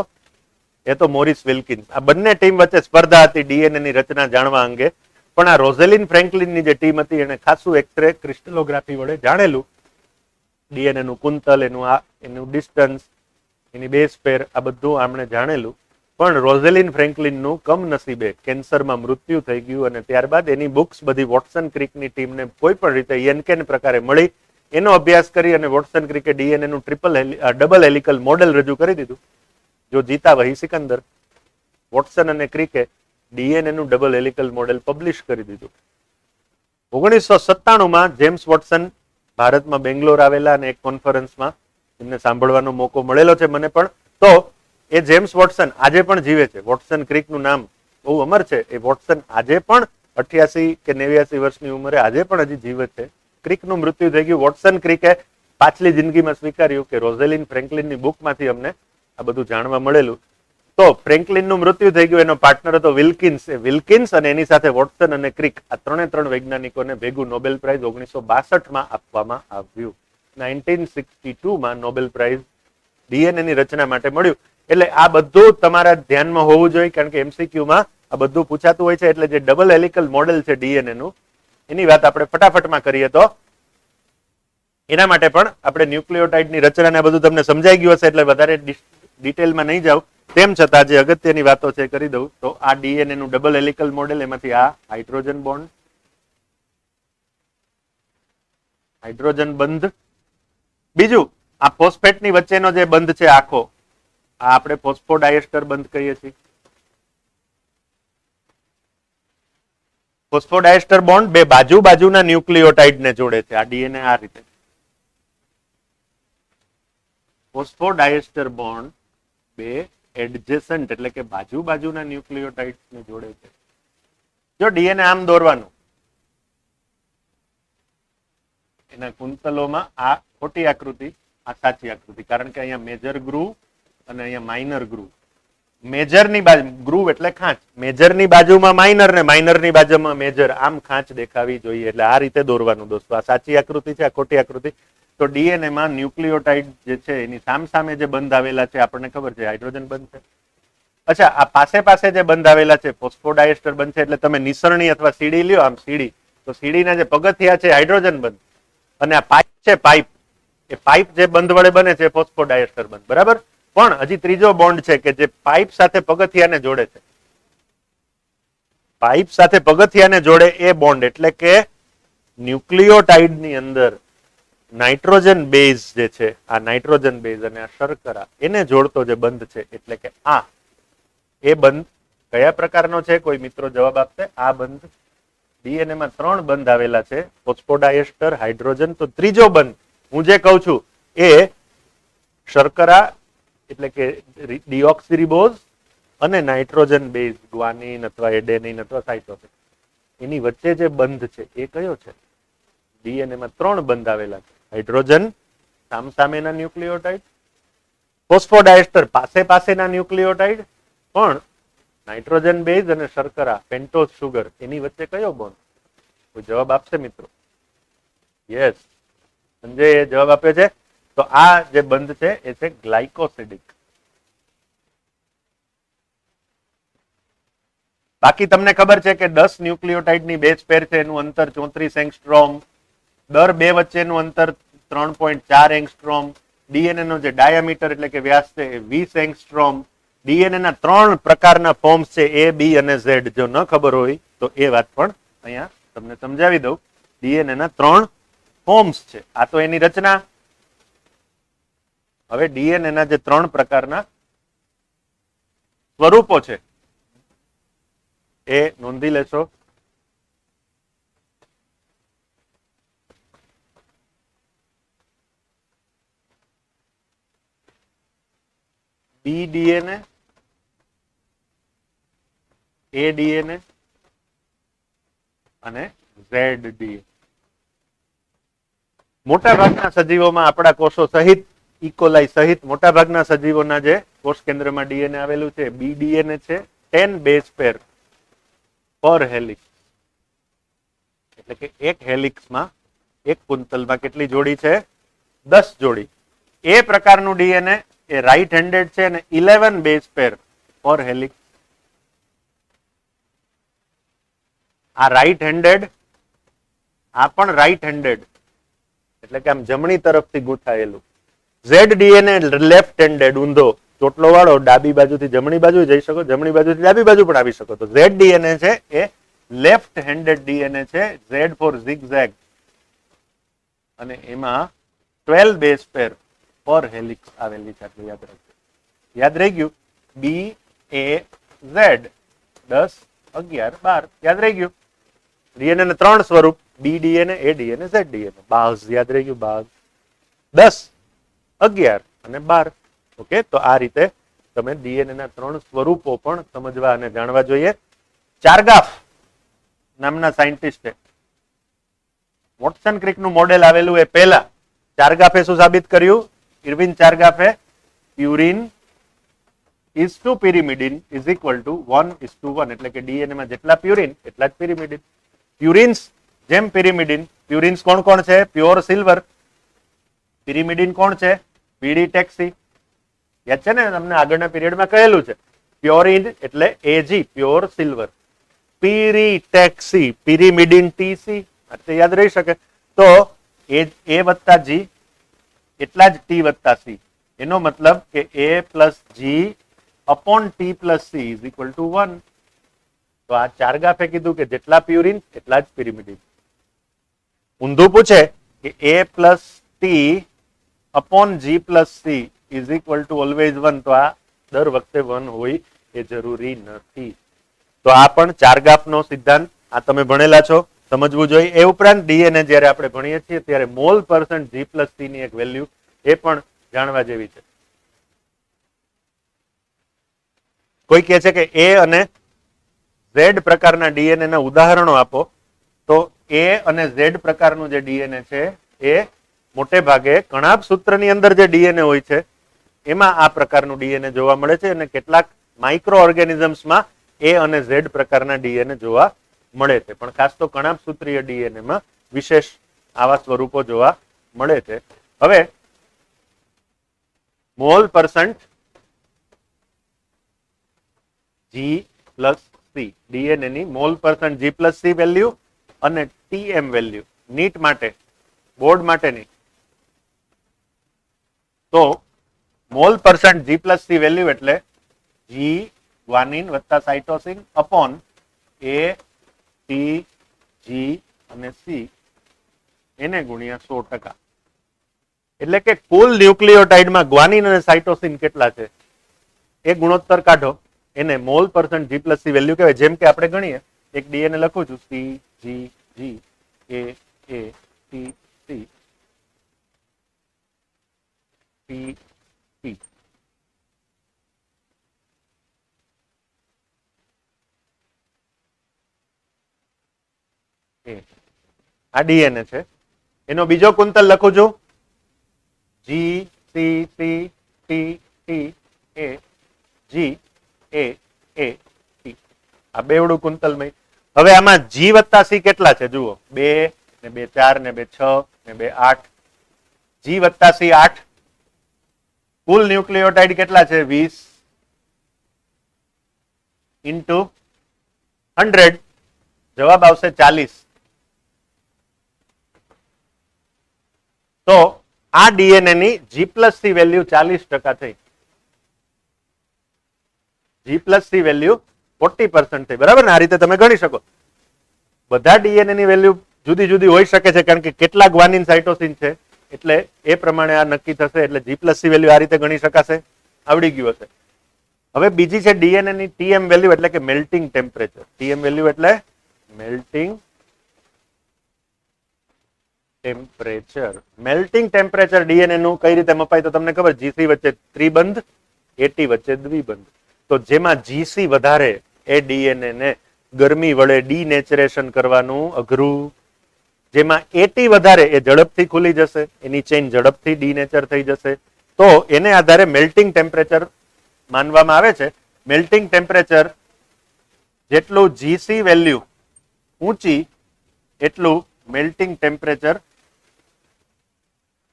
એ તો મોરિસ વિલ્કિન્સ. આ બંને ટીમ વચ્ચે સ્પર્ધા હતી ડીએનએ ની રચના જાણવા અંગે. પણ આ રોઝેલિન ફ્રેન્કલિનની જે ટીમ હતી એને ખાસું એક્સરે ક્રિસ્ટલોગ્રાફી વડે જાણેલું ડીએનએ નું કુંતલ, એનું ડિસ્ટન્સ, એની બેઝ પેર, આ બધું આમણે જાણેલું. પણ રોઝેલિન ફ્રેન્કલિનનું કમનસીબે કેન્સરમાં મૃત્યુ થઈ ગયું અને ત્યારબાદ એની બુક્સ બધી વોટસન ક્રિકની ટીમને કોઈ પણ રીતે યનકેન પ્રકારે મળી. એનો અભ્યાસ કરી અને વોટસન ક્રિકે ડીએનએ નું ડબલ હેલિકલ મોડેલ રજૂ કરી દીધું. જો જીતા વહી સિકંદર. વોટસન અને ક્રિકે ડીએનએ નું ડબલ હેલિકલ મોડેલ પબ્લિશ કરી દીધું. 1997માં જેમ્સ વોટસન ભારતમાં બેંગ્લોર આવેલા અને એક કોન્ફરન્સમાં એમને સાંભળવાનો મોકો મળેલો છે મને પણ. તો એ જેમ્સ વોટસન આજે પણ જીવે છે. વોટસન ક્રિકનું નામ બહુ અમર છે. એ વોટસન આજે પણ 88 કે 89 વર્ષની ઉંમરે આજે પણ હજી જીવે છે. ક્રિકનું મૃત્યુ થઈ ગયું. વોટસન ક્રિકે પાછલી જિંદગીમાં સ્વીકાર્યું કે રોઝેલિન ફ્રેન્કલિનની બુકમાંથી અમને આ બધું જાણવા મળેલું. તો ફ્રેન્કલિનનું મૃત્યુ થઈ ગયું. એનો પાર્ટનર હતો વિલ્કિન્સ. એ વિલ્કિન્સ અને એની સાથે વોટસન અને ક્રિક, આ ત્રણ વૈજ્ઞાનિકોને ભેગું નોબેલ પ્રાઇઝ 1962માં આપવામાં આવ્યું. 1962માં નોબેલ પ્રાઇઝ ડીએનએ ની રચના માટે મળ્યું. એટલે આ બધું તમારા ધ્યાનમાં હોવું જોઈએ, કારણ કે એમસીક્યુમાં આ બધું પૂછાતું હોય છે. એટલે જે ડબલ હેલિકલ મોડેલ છે ડીએનએ નું, એની વાત આપણે ફટાફટમાં કરીએ તો એના માટે પણ આપણે ન્યુક્લિયોટાઇડની રચના ને બધું તમને સમજાઈ ગયું હશે એટલે વધારે ડિટેલમાં નહીં જાઉં. તેમ છતાં જે અગત્યની વાતો છે કરી દઉં. તો આ ડીએનએ નું ડબલ હેલિકલ મોડેલ, એમાંથી આ હાઇડ્રોજન બોન્ડ, હાઇડ્રોજન બંધ. બીજું આ ફોસ્ફેટની વચ્ચેનો જે બંધ છે આખો, આ આપણે ફોસ્ફોડાયસ્ટર બંધ કહીએ છીએ. ફોસ્ફોડાયસ્ટર બોન્ડ બે બાજુના ન્યુક્લિયોટાઇડને જોડે છે. આ ડીએનએ આ રીતે ફોસ્ફોડાયસ્ટર બોન્ડ બે એડજેસન્ટ એટલે કે બાજુના ન્યુક્લિયોટાઇડ્સને જોડે છે. જો ડીએનએ આમ દોરવાનું, એના કુંતલોમાં આ ખોટી આકૃતિ, આ સાચી આકૃતિ, કારણ કે અહીંયા મેજર ગ્રુવ અને અહીંયા માઇનર ગ્રુવ. મેજરની બાજુ ગ્રુવ એટલે ખાંચ, મેજરની બાજુમાં માઇનર ને માઇનરની બાજુમાં મેજર, આમ ખાંચ દેખાવી જોઈએ. એટલે આ રીતે દોરવાનું દોસ્તો. આ સાચી આકૃતિ છે, આ ખોટી આકૃતિ. તો ડીએનએ માં ન્યુક્લિયોટાઇડ જે છે એની સામે જે બંધ આવેલા છે આપણને ખબર છે હાઇડ્રોજન બંધ છે. અચ્છા, આ પાસે જે બંધ આવેલા છે ફોસ્ફોડાયસ્ટર બંધ છે. એટલે તમે નિસરણી અથવા સીડી લ્યો, આમ સીડી, તો સીડીના જે પગથિયા છે હાઇડ્રોજન બંધ, અને આ પાઇપ છે પાઇપ, એ પાઇપ જે બંધ વડે બને છે ફોસ્ફોડાયસ્ટર બંધ. બરાબર. પણ હજી ત્રીજો બોન્ડ છે કે જે પાઇપ સાથે પગથિયાને જોડે છે. પાઇપ સાથે પગથિયાને જોડે એ બોન્ડ, એટલે કે ન્યુક્લિયોટાઇડ ની અંદર નાઇટ્રોજન બેઝ જે છે, આ નાઇટ્રોજન બેઝ અને આ શર્કરા એને જોડતો જે બંધ છે, એટલે કે આ એ બંધ કયા પ્રકારનો છે? કોઈ મિત્રો જવાબ આપશે. આ બંધ ડીએનએ માં 3 બંધ આવેલા છે, ફોસ્ફોડાયસ્ટર, હાઇડ્રોજન. તો ત્રીજો બંધ હું જે કહું છું એ શર્કરા એટલે કે ડીઓક્સિરીબોઝ અને નાઇટ્રોજન બેઝ ગ્વાનિન અથવા એડેનિન અથવા સાઇટોસિન એની વચ્ચે જે બંધ છે એ કયો છે? ડીએનએ માં 3 બંધ આવેલા છે, હાઇડ્રોજન સામસામેના ન્યુક્લિયોટાઇડ, ફોસ્ફોડાયસ્ટર પાસે પાસેના ન્યુક્લિયોટાઇડ, પણ નાઇટ્રોજન બેઝ અને શર્કરા પેન્ટોઝ સુગર એની વચ્ચે કયો બોન્ડ? કોઈ જવાબ આપશે મિત્રો? યસ, સંજય જવાબ આપ્યો છે. તો આ જે બંધ છે એ છે ગ્લાયકોસિડિક. બાકી તમને ખબર છે કે 10 ન્યુક્લિયોટાઇડ ની બેઝ પેર છે, એનું અંતર 34 એંગસ્ટ્રોમ, દર બે વચ્ચેનું અંતર 3.4 એંગસ્ટ્રોમ, ડીએનએ નો જે ડાયામીટર એટલે કે વ્યાસ છે એ 20 એંગસ્ટ્રોમ. ડીએનએ ના 3 પ્રકારના ફોર્મ્સ છે, એ, બી અને ઝેડ. જો ન ખબર હોય તો એ વાત પણ અહીંયા તમને સમજાવી દઉં. ડીએનએ ના 3 ફોર્મ્સ છે, આ તો એની રચના. હવે ડીએનએ ના જે 3 પ્રકારના સ્વરૂપો છે એ નોંધી લેશો. બી ડીએનએ, એ ડીએનએ અને ઝેડ ડીએનએ. મોટા ભાગના સજીવોમાં આપણા કોષો સહિત ઇકોલાઈ સહિત મોટા ભાગના સજીવોના જે કોષ કેન્દ્રમાં ડીએનએ આવેલું છે, બી ડીએનએ છે, 10 બેઝ પેર પર હેલિક્સ. એટલે કે એક હેલિક્સમાં, એક કુંતલમાં કેટલી જોડી છે? 10 જોડી. એ પ્રકારનું ડીએનએ એ રાઈટ હેન્ડેડ છે અને 11 બેઝ પેર પર હેલિક્સ. આ રાઈટ હેન્ડેડ, આ પણ રાઈટ હેન્ડેડ એટલે કે આમ જમણી તરફથી ગૂંથાયેલું. ઝેડ ડીએનએ લેફ્ટ હેન્ડેડ, ઊંધો ચોટલો વાળો, ડાબી બાજુથી જમણી બાજુ જઈ શકો, જમણી બાજુથી ડાબી બાજુ પણ આવી શકો. તો ઝેડ ડીએનએ છે એ લેફ્ટ હેન્ડેડ ડીએનએ છે, ઝેડ ફોર ઝિગઝેગ, અને એમાં 12 બેઝ પેર પર હેલિક્સ આવેલી છે. આટલું યાદ રાખજો. યાદ રહી ગયું? બી એ ઝેડ 10, 11, 12 યાદ રહી ગયું. ડીએનએ ના 3 સ્વરૂપ, બી ડીએનએ, એ ડીએનએ, ઝેડ ડીએનએ. બાઝ યાદ રહી ગયું? બાઝ 10, 11 અને 12. ઓકે, તો આ રીતે તમે ડીએનએ ના 3 સ્વરૂપો પણ સમજવા અને જાણવા જોઈએ. ચારગાફ નામના સાયન્ટિસ્ટે વોટસન ક્રિક નું મોડેલ આવેલું એ પહેલા ચારગાફે શું સાબિત કર્યું? ઇર્વિન ચારગાફે purine is to pyrimidine is equal to 1:1. એટલે કે ડીએનએ માં જેટલા પ્યુરિન એટલા જ pyrimidine. પ્યુરિન્સ જેમ pyrimidine. પ્યુરિન્સ કોણ કોણ છે? Pure silver. pyrimidine કોણ છે? પીડી ટેક્સી. યાદ છે ને, તમને આગળના પીરિયડમાં કહેલું છે. પ્યોરિન એટલે A G, pure silver. Pyri taxi, pyrimidine T C. એટલે યાદ રહી શકે. તો એ વત્તા જી એટલા જ ટી વત્તા સી. એનો મતલબ કે A plus G upon T plus C is equal to 1. તો આ ચારગાફે કીધું કે જેટલા પ્યુરિન એટલા જ pyrimidine. ઊંધું પૂછે કે A plus T upon G plus C is equal to always 1. તો આ દર વખતે 1 હોય એ જરૂરી નથી. તો આ પણ ચારગાફનો સિદ્ધાંત આ તમે ભણેલા છો, સમજવું જોઈએ. એ ઉપરાંત ડીએનએ જ્યારે આપણે ભણીએ છીએ ત્યારે mole percent G plus C ની એક વેલ્યુ એ પણ જાણવા જેવી છે. કોઈ કહે છે કે એ અને ઝેડ પ્રકારના ડીએનએ ના ઉદાહરણો આપો. તો એ અને ઝેડ પ્રકારનું જે ડીએનએ છે એ મોટે ભાગે કણાભ સૂત્રની અંદર જે ડીએનએ હોય છે એમાં આ પ્રકારનું ડીએનએ જોવા મળે છે, અને કેટલાક માઇક્રો ઓર્ગેનિઝમ્સમાં એ અને ઝેડ પ્રકારના ડીએનએ જોવા મળે છે. પણ ખાસ તો કણાભ સૂત્રીય ડીએનએમાં વિશેષ આવા સ્વરૂપો જોવા મળે છે. હવે mole percent G plus C, DNA ની mole percent G plus C value અને ટીએમ વેલ્યુ નીટ માટે, બોર્ડ માટેની. તો mole percent G plus C value એટલે જી ગ્વાનિન વત્તા cytosine upon A T G અને સી એને ગુણ્યા 100%. એટલે કે કુલ ન્યુક્લિયોટાઇડમાં ગ્વાનિન અને સાઇટોસિન કેટલા છે એ ગુણોત્તર કાઢો, એને મોલ % G+C વેલ્યુ કહેવાય. જેમ કે આપણે ગણીએ, એક ડીએનએ લખું છું CGG AATC PP. આ ડીએનએ છે. એનો બીજો કુંતલ લખું છું GCCTTA આ બેવડું કુંતલમય. હવે આમાં G વત્તા C કેટલા છે જુઓ, 2 ને 2 4 ને 2 6 ને 2 8. G વત્તા C 8. કુલ ન્યુક્લિયોટાઇડ કેટલા છે 20 ઇન્ટુ 100, જવાબ આવશે 40. તો આ ડીએનએ ની G+C વેલ્યુ 40% થઈ. G+C વેલ્યુ 40% થઈ, બરાબર ને? આ રીતે તમે ગણી શકો. બધા ડીએનએ ની વેલ્યુ જુદી જુદી હોઈ શકે છે, કારણ કે કેટલા ગ્વાનિન સાઇટોસિન છે એટલે એ પ્રમાણે આ નક્કી થશે. એટલે G+C વેલ્યુ આ રીતે ગણી શકાશે. આવડી ગયું હશે. હવે બીજી છે ડીએનએ ની TM વેલ્યુ, એટલે કે મેલ્ટિંગ ટેમ્પરેચર. TM વેલ્યુ એટલે melting temperature. Melting temperature DNA નું કઈ રીતે મપાય તો તમને ખબર, GC વચ્ચે ત્રિબંધ, AT વચ્ચે દ્વિબંધ. તો જેમાં GC વધારે એ ડીએનએ ને ગરમી વડે ડીનેચરેશન કરવાનું અઘરું. જેમાં AT વધારે એ ઝડપથી ખુલી જશે, એની ચેઇન ઝડપથી ડીનેચર થઈ જશે. તો એને આધારે મેલ્ટિંગ ટેમ્પરેચર માનવામાં આવે છે. મેલ્ટિંગ ટેમ્પરેચર જેટલું GC વેલ્યુ ઊંચી એટલું મેલ્ટિંગ ટેમ્પરેચર,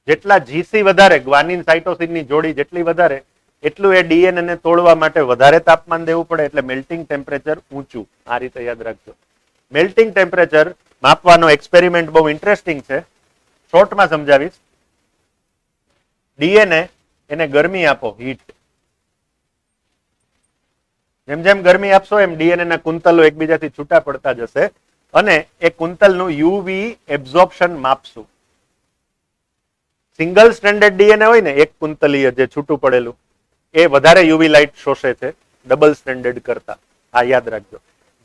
જેટલા GC વધારે, ગ્વાનિન સાઇટોસિનની જોડી જેટલી વધારે એટલું એ ડીએનએ ને તોડવા માટે વધારે તાપમાન દેવું પડે, એટલે મેલ્ટિંગ ટેમ્પરેચર ઊંચું. આ રીતે યાદ રાખજો. મેલ્ટિંગ ટેમ્પરેચર માપવાનો એક્સપેરિમેન્ટ બહુ ઇન્ટરેસ્ટિંગ છે. શોર્ટમાં સમજાવીશ. ડીએનએ એને ગરમી આપો, હીટ. જેમ જેમ ગરમી આપશો એમ ડીએનએ ના કુંતલો એકબીજાથી છૂટા પડતા જશે અને એ કુંતલનું યુવી એબ્ઝોર્પ્શન માપશું. સિંગલ સ્ટ્રેન્ડેડ ડીએનએ હોય ને, એક કુંતલીય જે છૂટું પડેલું, એ વધારે યુવી લાઇટ શોષે છે ડબલ સ્ટ્રેન્ડેડ કરતા. આ યાદ રાખજો.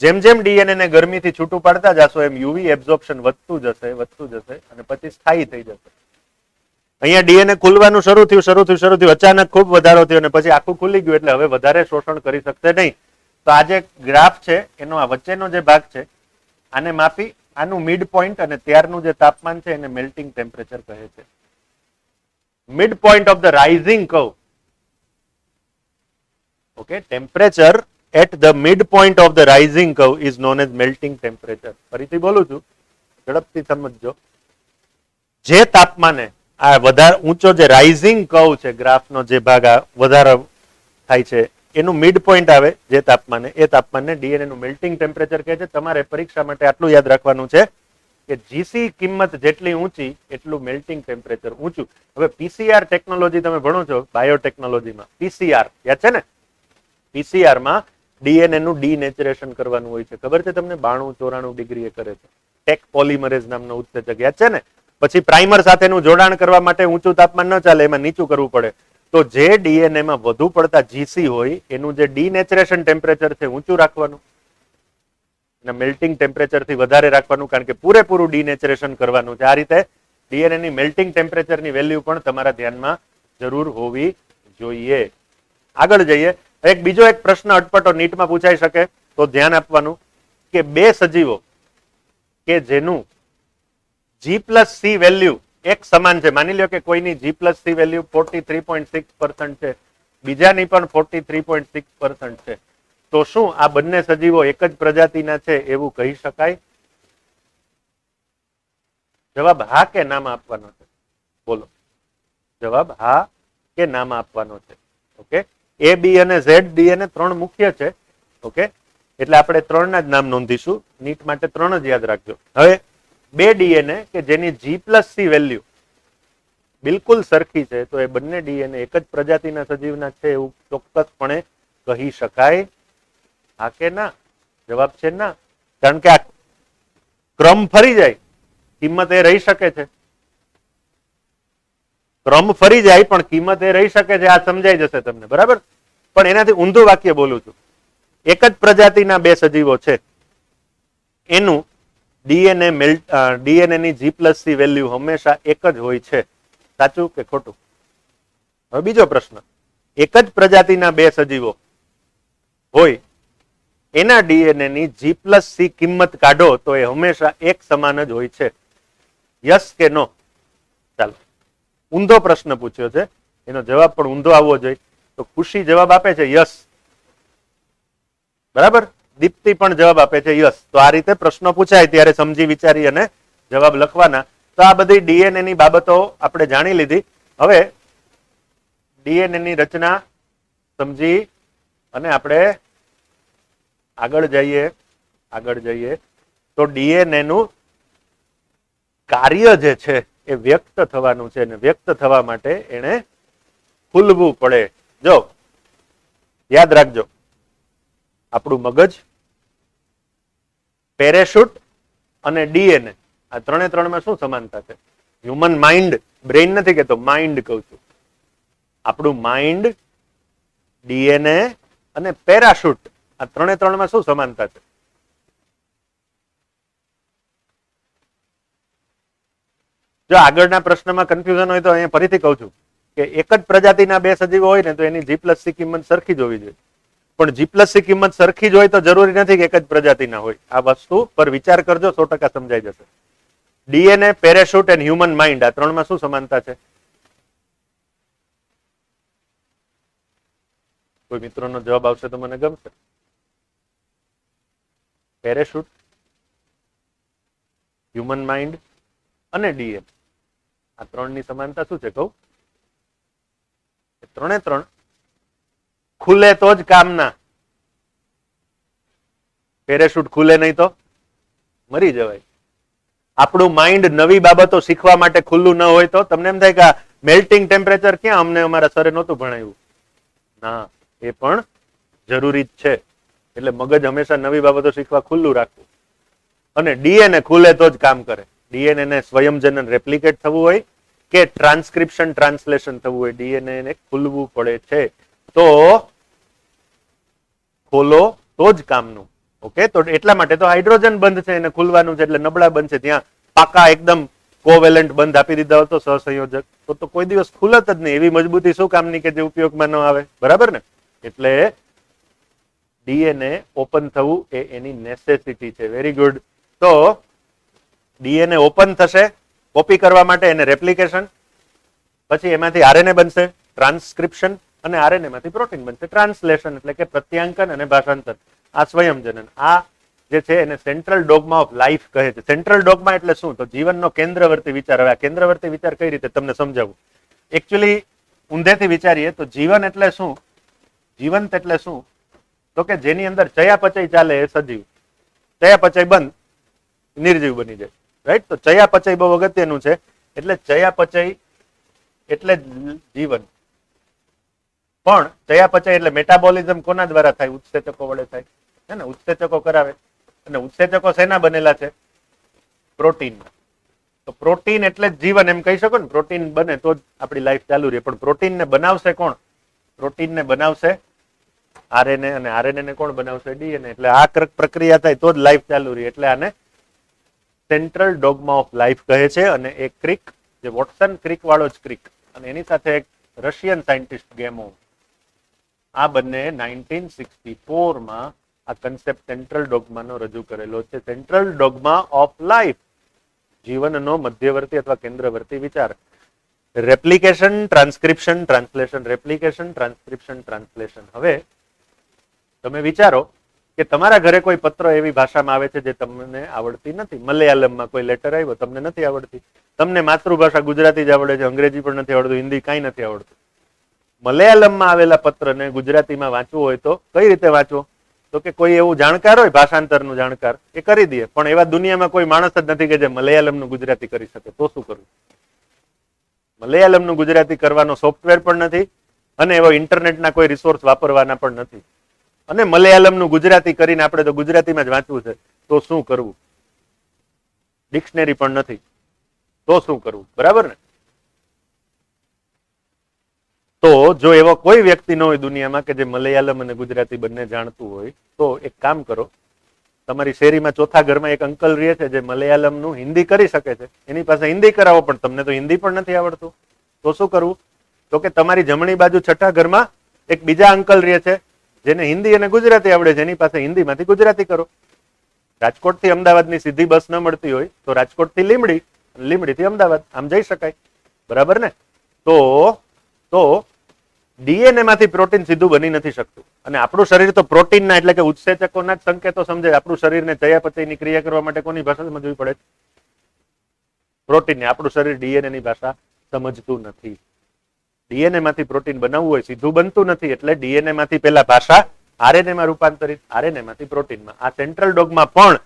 જેમ જેમ ડીએનએ ને ગરમીથી છૂટું પાડતા જશો એમ યુવી એબ્ઝોર્પ્શન વધતું જશે અને પછી સ્થાયી થઈ જશે. અહીંયા ડીએનએ ખુલવાનું શરૂ થયું, અચાનક ખૂબ વધારો થયો અને પછી આખું ખુલી ગયું, એટલે હવે વધારે શોષણ કરી શકશે નહીં. તો આ જે ગ્રાફ છે એનો આ વચ્ચેનો જે ભાગ છે આને માપી આનું મિડ પોઈન્ટ અને ત્યારનું જે તાપમાન છે એને મેલ્ટિંગ ટેમ્પરેચર કહે છે. Mid point of the rising curve. Okay, temperature at the midpoint of the rising curve is known as melting temperature. ફરીથી બોલું છું, ઝડપથી સમજજો. જે તાપમાને આ વધારે ઊંચો જે રાઇઝિંગ કર્વ છે, ગ્રાફનો જે ભાગ આ વધારે થાય છે, એનું મિડ પોઈન્ટ આવે જે તાપમાને, એ તાપમાનને ડીએનએ નું મેલ્ટિંગ ટેમ્પરેચર કહે છે. તમારે પરીક્ષા માટે આટલું યાદ રાખવાનું છે કે GC કિંમત જેટલી ઊંચી એટલું મેલ્ટિંગ ટેમ્પરેચર ઊંચું. હવે PCR ટેકનોલોજી તમે ભણો છો બાયોટેકનોલોજીમાં, PCR યાદ છે ને? PCR માં ડીએનએ નું ડીનેચરેશન કરવાનું હોય છે. ખબર છે તમને? 92-94 ડિગ્રી એ કરે છે. ટેક પોલિમરેઝ નામનો ઉત્સેચક યાદ છે ને? પછી પ્રાઇમર સાથેનું જોડાણ કરવા માટે ઊંચું તાપમાન ન ચાલે, એમાં નીચું કરવું પડે. તો જે ડીએનએ માં વધુ પડતા GC હોય એનું જે ડીનેચરેશન ટેમ્પરેચર છે ઊંચું રાખવાનું, અને મેલ્ટિંગ ટેમ્પરેચર થી વધારે રાખવાનું, કારણ કે પૂરેપૂરું ડીનેચરેશન કરવાનું છે. આ રીતે ડીએનએ ની મેલ્ટિંગ ટેમ્પરેચરની વેલ્યુ પણ તમારા ધ્યાનમાં જરૂર હોવી જોઈએ. આગળ જઈએ. એક બીજો એક પ્રશ્ન અટપટો નીટમાં પૂછાઈ શકે, તો ધ્યાન આપવાનું કે બે સજીવો કે જેનું G+C વેલ્યુ એક સમાન છે. માની લો કે કોઈની G+C વેલ્યુ 43.6% છે, બીજાની પણ 43.6% છે. તો શું આ બંને સજીવો એક જ પ્રજાતિના છે એવું કહી શકાય? જવાબ હા કે નામાં આપવાનો છે. બોલો, જવાબ હા કે નામાં આપવાનો છે. ઓકે, A, B અને Z ડીએનએ 3 મુખ્ય છે. ઓકે, એટલે આપણે 3ના જ નામ નોંધીશું. નીટ માટે 3 જ યાદ રાખજો. હવે બે ડીએનએ કે જેની G+C વેલ્યુ બિલકુલ સરખી છે, તો એ બંને ડીએનએ એક જ પ્રજાતિના સજીવના છે એવું ચોક્કસપણે કહી શકાય? હા કે ના? જવાબ છે ના. કારણ કે આ ક્રમ ફરી જાય, કિંમત એ રહી શકે છે. ક્રમ ફરી જાય પણ કિંમત એ રહી શકે છે. આ સમજાઈ જશે તમને, બરાબર? પણ એનાથી ઊંધું વાક્ય બોલું છું. એક જ પ્રજાતિના બે સજીવો છે, એનું ડીએનએ ની G+C વેલ્યુ હંમેશા એક જ હોય છે. સાચું કે ખોટું? હવે બીજો પ્રશ્ન, એક જ પ્રજાતિના બે સજીવો હોય એના ડીએનએ ની G+C કિંમત કાઢો તો એ હંમેશા એક સમાન જ હોય છે. યસ કે નો? ચાલો, ઊંધો પ્રશ્ન પૂછ્યો છે, એનો જવાબ પણ ઊંધો આવવો જોઈએ. તો ખુશી જવાબ આપે છે યસ, બરાબર? દીપ્તિ પણ જવાબ આપે છે યસ. તો આ રીતે પ્રશ્નો પૂછાય ત્યારે સમજી વિચારી અને જવાબ લખવાના. તો આ બધી ડીએનએ ની બાબતો આપણે જાણી લીધી. હવે ડીએનએ ની રચના સમજી અને આપણે આગળ જઈએ તો ડીએનએ નું કાર્ય જે છે એ વ્યક્ત થવાનું છે, અને વ્યક્ત થવા માટે એને ખુલવું પડે. જો યાદ રાખજો, આપણું મગજ, પેરેશૂટ અને ડીએનએ, આ ત્રણે ત્રણમાં શું સમાનતા છે? હ્યુમન માઇન્ડ, બ્રેઇન નથી કેતો, માઇન્ડ કહું છું. આપણું માઇન્ડ, ડીએનએ અને પેરાશૂટ, આ ત્રણે ત્રણમાં શું સમાનતા છે? જો આગળના પ્રશ્નમાં કન્ફ્યુઝન હોય તો અહીંયા ફરીથી કહું છું કે એક જ પ્રજાતિના બે સજીવો હોય ને તો એની G+C કિંમત સરખી જ હોવી જોઈએ. પણ G+C કિંમત સરખી જ હોય તો જરૂરી નથી કે એક જ પ્રજાતિના હોય. આ વસ્તુ પર વિચાર કરજો, 100% સમજાઈ જશે. ડીએનએ, પેરેશૂટ એન્ડ હ્યુમન માઇન્ડ, આ ત્રણમાં શું સમાનતા છે? કોઈ મિત્રોનો જવાબ આવશે તો મને ગમશે. પેરેશૂટ, હ્યુમન માઇન્ડ અને ડીએનએ, આ ત્રણની સમાનતા શું છે કહું? ત્રણે ત્રણ ખુલે તો જ કામના. પેરેશૂટ ખુલે નહીં તો મરી જવાય. આપણું માઇન્ડ નવી બાબતો શીખવા માટે ખુલ્લું ન હોય તો તમને એમ થાય કે આ મેલ્ટિંગ ટેમ્પરેચર ક્યાં અમને અમારા સરે નહોતું ભણાવ્યું. ના, એ પણ જરૂરી જ છે. એટલે મગજ હંમેશા નવી બાબતો શીખવા ખુલ્લું રાખવું. અને ડીએનએ ખુલે તો જ કામ કરે. ડીએનએ ને સ્વયંજનન રેપ્લિકેટ થવું હોય કે ટ્રાન્સક્રિપ્શન ટ્રાન્સલેશન થવું હોય, ડીએનએ ને ખુલવું પડે છે. તો ખોલો તો જ કામનું. ઓકે, તો એટલા માટે તો હાઇડ્રોજન બંધ છે, એને ખુલવાનું છે, એટલે નબળા બંધ છે. ત્યાં પાકા એકદમ કોવેલેન્ટ બંધ આપી દીધા હોત તો સહસંયોજક તો કોઈ દિવસ ખુલત જ નહીં. એવી મજબૂતી શું કામની કે જે ઉપયોગમાં ન આવે, બરાબર ને? એટલે ડીએનએ ઓપન થવું એ એની નેસેસિટી છે. Very good. તો ડીએનએ ઓપન થશે કોપી કરવા માટે, એને રેપ્લિકેશન, પછી એમાંથી આરએનએ બનશે ટ્રાન્સક્રિપ્શન, અને આરએનએ માંથી પ્રોટીન બનશે ટ્રાન્સલેશન, એટલે કે પ્રત્યાંકન અને ભાષાંતર. આ સ્વયંજનન, આ જે છે એને સેન્ટ્રલ ડોગમા ઓફ લાઈફ કહે છે. સેન્ટ્રલ ડોગમા એટલે શું? તો જીવનનો કેન્દ્રવર્તી વિચાર. હવે આ કેન્દ્રવર્તી વિચાર કઈ રીતે તમને સમજાવું? એકચ્યુઅલી ઊંધેથી વિચારીએ તો જીવન એટલે શું? જીવંત એટલે શું? તો કે જેની અંદર ચયાપચય ચાલે એ સજીવ, ચયાપચય બંધ, નિર્જીવ બની જાય. રાઈટ? તો ચયાપચય બહુ અગત્યનું છે. એટલે ચયાપચય એટલે જીવન. પણ ચયાપચય એટલે મેટાબોલિઝમ કોના દ્વારા થાય? ઉત્સેચકો વડે થાય, હે ને? ઉત્સેચકો કરાવે. અને ઉત્સેચકો શેના બનેલા છે? પ્રોટીન. તો પ્રોટીન એટલે જ જીવન એમ કહી શકો ને. પ્રોટીન બને તો જ આપણી લાઈફ ચાલુ રહે. પણ પ્રોટીનને બનાવશે કોણ? પ્રોટીનને બનાવશે આરએનએ, અને આરએનએ ને કોણ બનાવશે? ડીએનએ. એટલે આ પ્રક્રિયા થાય તો જ લાઈફ ચાલુ રહે. એટલે આને સેન્ટ્રલ ડોગમા ઓફ લાઈફ કહે છે. અને એ ક્રિક, જે વોટસન ક્રિક વાળો જ ક્રિક, અને એની સાથે એક રશિયન સાયન્ટિસ્ટ ગેમો, આ બંને 1964 માં આ કન્સેપ્ટ સેન્ટ્રલ ડોગમાનો રજૂ કરેલો છે. સેન્ટ્રલ ડોગમા ઓફ લાઈફ, જીવનનો મધ્યવર્તી અથવા કેન્દ્રવર્તી વિચાર. Replication, transcription, translation, replication, transcription, translation. હવે તમે વિચારો કે તમારા ઘરે કોઈ પત્ર એવી ભાષામાં આવે છે જે તમને આવડતી નથી. મલયાલમમાં કોઈ લેટર આવ્યો, તમને નથી આવડતી. તમને માતૃભાષા ગુજરાતી જ આવડે છે, અંગ્રેજી પણ નથી આવડતું, હિન્દી કાંઈ નથી આવડતું. મલયાલમમાં આવેલા પત્રને ગુજરાતીમાં વાંચવું હોય તો કઈ રીતે વાંચવો? તો કે કોઈ એવું જાણકાર હોય, ભાષાંતરનું જાણકાર, એ કરી દે. પણ એવા દુનિયામાં કોઈ માણસ જ નથી કે જે મલયાલમનું ગુજરાતી કરી શકે. તો શું કરવું? મલયાલમનું ગુજરાતી કરવાનો સોફ્ટવેર પણ નથી, અને એવો ઇન્ટરનેટના કોઈ રિસોર્સ વાપરવાના પણ નથી. અને મલયાલમનું ગુજરાતી કરીને આપણે તો ગુજરાતીમાં જ વાંચવું છે. તો શું કરવું? ડિક્શનરી પણ નથી. તો શું કરવું? બરાબર ને? તો જો એવો કોઈ વ્યક્તિ ન હોય દુનિયામાં કે જે મલયાલમ અને ગુજરાતી બંને જાણતું હોય તો એક કામ કરો, તમારી શેરીમાં ચોથા ઘરમાં એક અંકલ રહે છે જે મલયાલમ નું હિન્દી કરી શકે છે, એની પાસે હિન્દી કરાવો. પણ તમને તો હિન્દી પણ નથી આવડતું, તો શું કરવું? તો કે તમારી જમણી બાજુ છઠ્ઠા ઘરમાં એક બીજા અંકલ રહે છે જેને હિન્દી અને ગુજરાતી આવડે છે, એની પાસે હિન્દીમાંથી ગુજરાતી કરો. રાજકોટ થી અમદાવાદની સીધી બસ ન મળતી હોય તો રાજકોટ થી લીમડી, લીમડી થી અમદાવાદ, આમ જઈ શકાય. બરાબર ને? તો ડીએનએ માંથી પ્રોટીન સીધું બની નથી શકતું. અને આપણું શરીર તો પ્રોટીનના એટલે કે ઉત્સેચકોના જ સંકેતો સમજે. આપણું શરીરને ચયાપચયની ક્રિયા કરવા માટે કોની ભાષા સમજવી પડે? પ્રોટીનની. આપણું શરીર ડીએનએ ની ભાષા સમજતું નથી. ડીએનએ માંથી પ્રોટીન બનાવવું હોય સીધું બનતું નથી, એટલે ડીએનએ માંથી પેલા ભાષા આરએનએ માં રૂપાંતરિત, આરએનએ માંથી પ્રોટીનમાં. આ સેન્ટ્રલ ડોગમા પણ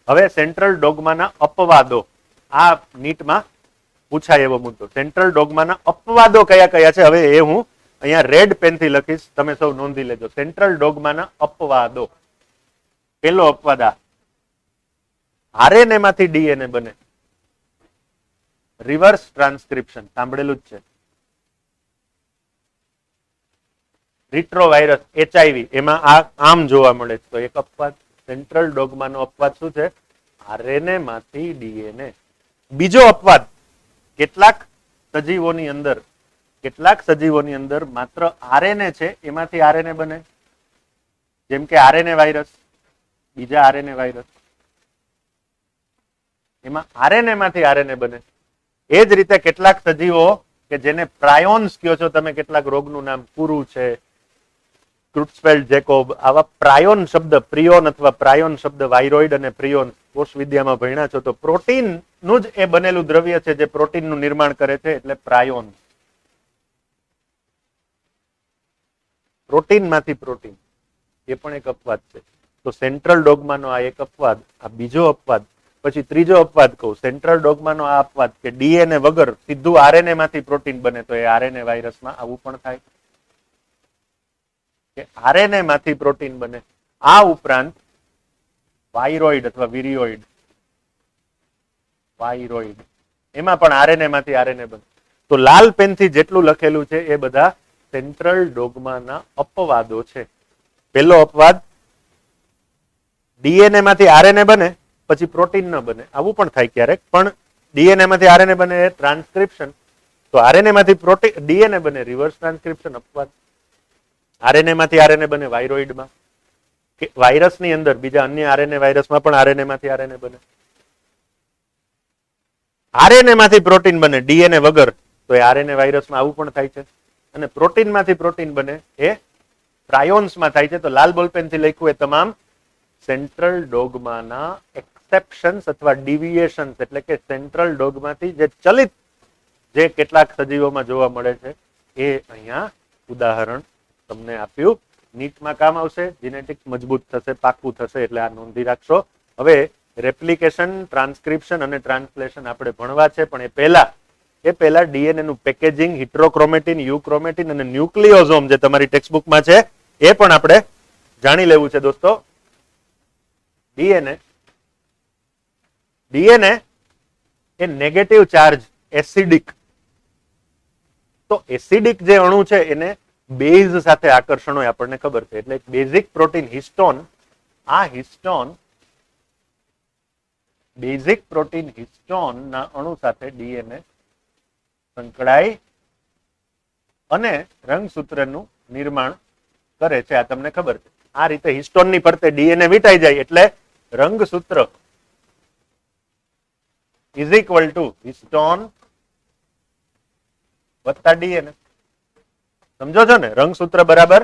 હવે સેન્ટ્રલ ડોગમાના અપવાદો આ નીટમાં પૂછાય એવો મુદ્દો. સેન્ટ્રલ ડોગમાના અપવાદો કયા કયા છે હવે એ હું અહીંયા રેડ પેન થી લખીશ, તમે સૌ નોંધી લેજો. સેન્ટ્રલ ડોગમાના અપવાદો. પેલો અપવાદ આ, આરએનએ માંથી ડીએનએ બને. રિવર્સ ટ્રાન્સક્રિપ્શન સાંભળેલું જ છે. રિટ્રોવાયરસ એચઆઈવી એમાં આ આમ જોવા મળે છે. તો એક અપવાદ સેન્ટ્રલ ડોગમાનો અપવાદ શું છે? આરએનએ માંથી ડીએનએ. બીજો અપવાદ, કેટલાક સજીવોની અંદર માત્ર આરએનએ છે એમાંથી આરએનએ બને. જેમ કે આરએનએ વાયરસ, બીજા આરએનએ વાયરસ, એમાં આરએનએ માંથી આરએનએ બને. એ જ રીતે કેટલાક સજીવો કે જેને પ્રાયોન્સ કહો છો તમે, કેટલાક રોગનું નામ પુરુ છે, ક્રુટ્સફેલ્ડ જેકોબ, આવા પ્રાયોન શબ્દ, પ્રિયોન અથવા પ્રાયોન શબ્દ વાયરોઇડ અને પ્રિયોન કોષ વિદ્યામાં ભણ્યા છો તો પ્રોટીન નું જ એ બનેલું દ્રવ્ય છે જે પ્રોટીનનું નિર્માણ કરે છે, એટલે પ્રાયોન. પ્રોટીન માંથી પ્રોટીન, એ પણ એક અપવાદ છે. તો સેન્ટ્રલ ડોગમાનો આ એક અપવાદ, આ બીજો અપવાદ. પછી ત્રીજો અપવાદ કહું, સેન્ટ્રલ ડોગમાનો આ અપવાદ કે ડીએનએ વગર સીધું આરએનએ માંથી પ્રોટીન બને, તો એ આરએનએ વાયરસમાં આવું પણ થાય કે આરએનએ માંથી પ્રોટીન બને. આ ઉપરાંત વાયરોઇડ અથવા વિરિયોઇડ, વાયરોઇડ એમાં પણ આરએનએ માંથી આરએનએ બને. તો લાલ પેનથી જેટલું લખેલું છે એ બધા સેન્ટ્રલ ડોગમાના અપવાદો છે. પહેલો અપવાદ, ડીએનએ માંથી આરએનએ બને પછી પ્રોટીન ન બને. આવું પણ થાય ક્યારેક, પણ ડીએનએ માંથી આરએનએ બને ટ્રાન્સક્રિપ્શન. તો આરએનએ માંથી પ્રોટીન ડીએનએ બને, રિવર્સ ટ્રાન્સક્રિપ્શન અપવાદ. આરએનએ માંથી આરએનએ બને વાયરોઇડમાં, વાયરસની અંદર બીજા અન્ય આરએનએ વાયરસમાં પણ આરએનએ માંથી આરએનએ બને. આરએનએ માંથી પ્રોટીન બને ડીએનએ વગર, તો એ આરએનએ વાયરસમાં આવું પણ થાય છે. અને પ્રોટીન માંથી પ્રોટીન બને એ પ્રાયોન્સમાં થાય છે. તો લાલ બોલપેન થી લખ્યું એ તમામ સેન્ટ્રલ ડોગમાના એક્સેપ્શન્સ અથવા ડિવિએશન્સ, એટલે કે સેન્ટ્રલ ડોગમાથી જે ચલિત જે કેટલાક સજીવોમાં જોવા મળે છે એ અહીંયા ઉદાહરણ તમને આપ્યું. નીટમાં કામ આવશે, જીનેટિક્સ મજબૂત થશે, પાકું થશે, એટલે આ નોંધી રાખશો. હવે રેપ્લિકેશન, ટ્રાન્સક્રિપ્શન અને ટ્રાન્સલેશન આપણે ભણવા છે, પણ એ પહેલા ડીએનએ નું પેકેજિંગ, હિટ્રોક્રોમેટિન, યુક્રોમેટિન અને ન્યુક્લિયોઝોમ જે તમારી ટેક્સ્ટબુકમાં છે એ પણ આપણે જાણી લેવું છે દોસ્તો. ડીએનએ એ નેગેટિવ ચાર્જ એસિડિક, તો એસિડિક જે અણુ છે એને બેઝ સાથે આકર્ષણ હોય આપણને ખબર છે, એટલે બેઝિક પ્રોટીન હિસ્ટોન, આ હિસ્ટોન બેઝિક પ્રોટીન હિસ્ટોન ના અણુ સાથે ડીએનએ સંકળાય અને રંગસૂત્રનું નિર્માણ કરે છે. આ તમને ખબર છે. આ રીતે હિસ્ટોનની ફરતે ડીએનએ વીંટાઈ જાય એટલે રંગસૂત્ર ઇઝ ઇક્વલ ટુ હિસ્ટોન વત્તા ડીએનએ. સમજો છો ને? રંગસૂત્ર બરાબર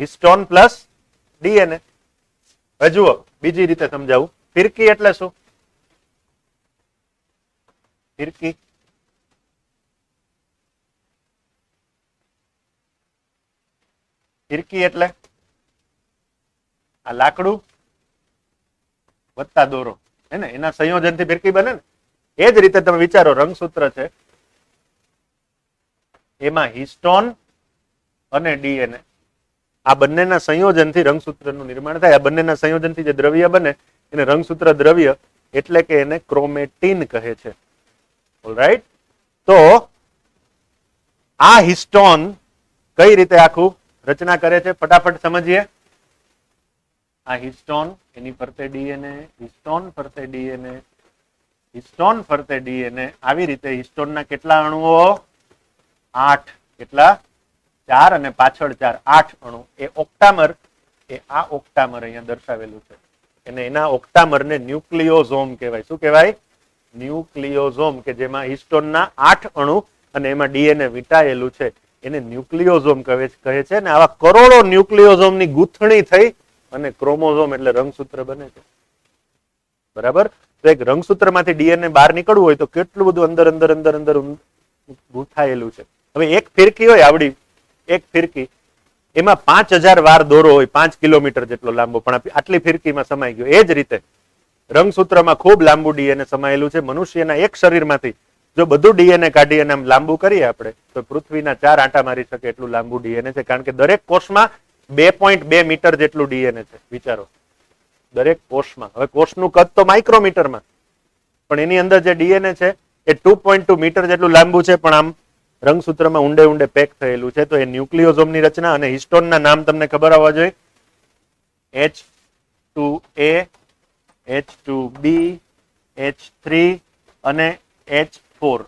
હિસ્ટોન પ્લસ ડીએનએ. હવે જુઓ બીજી રીતે સમજાવું. ફિરકી એટલે શું? ફિરકી એટલે આ લાકડું વત્તા દોરો, હે ને? એના સંયોજનથી ફિરકી બને ને. એ જ રીતે તમે વિચારો, રંગસૂત્ર છે એમાં હિસ્ટોન અને ડીએનએ, આ બંનેના સંયોજનથી રંગસૂત્રનું નિર્માણ થાય. આ બંનેના સંયોજનથી જે દ્રવ્ય બને એને રંગસૂત્ર દ્રવ્ય એટલે કે એને ક્રોમેટીન કહે છે. ઓલરાઈટ. તો આ હિસ્ટોન કઈ રીતે આખું રચના કરે છે ફટાફટ સમજીએ. આ હિસ્ટોન, એની ફરતે ડીએનએ, હિસ્ટોન ફરતે ડીએનએ, હિસ્ટોન ફરતે ડીએનએ. આવી રીતે હિસ્ટોનના કેટલા અણુઓ? 8. કેટલા? 4 અને પાછળ 4, 8 અણુ. એ ઓક્ટામર, એ આ ઓક્ટામર અહીંયા દર્શાવેલું છે અને એના ઓક્ટામરને ન્યુક્લિયોઝોમ કહેવાય. શું કહેવાય? ન્યુક્લિયોઝોમ. કે જેમાં હિસ્ટોનના 8 અણુ અને એમાં ડીએનએ વીંટાયેલું છે એને ન્યુક્લિયોઝોમ કહે છે. ને આવા કરોડો ન્યુક્લિયોઝોમની ગૂંથણી થઈ અને ક્રોમોઝોમ એટલે રંગસૂત્ર બને છે. બરાબર? તો એક રંગસૂત્રમાંથી ડીએનએ બહાર નીકળવું હોય તો કેટલું બધું અંદર અંદર અંદર અંદર ગૂંથાયેલું છે. હવે એક ફિરકી હોય આવડી, એક ફિરકી, એમાં 5000 વાર દોરો હોય, 5 કિલોમીટર જેટલો લાંબો, પણ આટલી ફિરકીમાં સમાઈ ગયો. એ જ રીતે રંગસૂત્રમાં ખૂબ લાંબુ ડીએનએ સમાયેલું છે. મનુષ્યના એક શરીરમાંથી જો બધું ડીએનએ કાઢી અને આમ લાંબુ કરીએ આપણે તો પૃથ્વીના 4 આંટા મારી શકે એટલું લાંબુ ડીએનએ છે. કારણ કે દરેક કોષમાં 2.2 મીટર જેટલું ડીએનએ છે. વિચારો, દરેક કોષમાં. હવે કોષનું કદ તો માઇક્રોમીટરમાં, પણ એની અંદર જે ડીએનએ છે એ 2.2 મીટર જેટલું લાંબુ છે, પણ આમ રંગસૂત્રમાં ઊંડે ઊંડે પેક થયેલું છે. તો એ ન્યુક્લિયોઝોમની રચના. અને હિસ્ટોનના નામ તમને ખબર આવવા જોઈએ. H2A, H2B, H3 અને H4.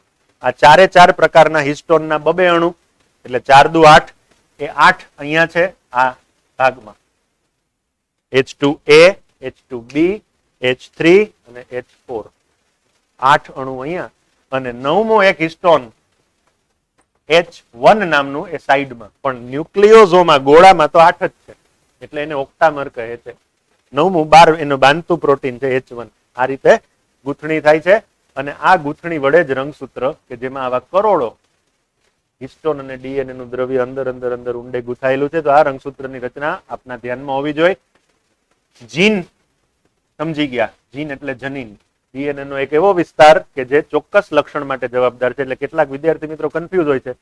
આ 4 પ્રકારના હિસ્ટોનના 2 અણુ એટલે 4 દુ 8. એ 8 અહીંયા છે આ ભાગમાં. H2A, H2B, H3 અને H4. 8 અણુ અહીંયા. અને 9મો એક હિસ્ટોન H1 નામનું એ સાઈડમાં. પણ ન્યુક્લિયોઝોમા ગોળામાં તો 8 જ છે એટલે એને ઓક્ટામર કહે છે. 9મું 12 એનું બાંધતું પ્રોટીન છે H1. આ રીતે ગૂંથણી થાય છે અને આ ગૂંથણી વડે જ રંગસૂત્ર કે જેમાં આવા કરોડો હિસ્ટોન અને ડીએનએ નું દ્રવ્ય અંદર અંદર અંદર ઊંડે ગૂંથાયેલું છે. તો આ રંગસૂત્રની રચના આપના ધ્યાનમાં હોવી જોઈએ. જીન સમજી ગયા. જીન એટલે જનીન. ડીએનએ નો એક એવો વિસ્તાર કે જે ચોક્કસ લક્ષણ માટે જવાબદાર છે. એટલે કેટલાક વિદ્યાર્થી મિત્રો કન્ફ્યુઝ હોય છે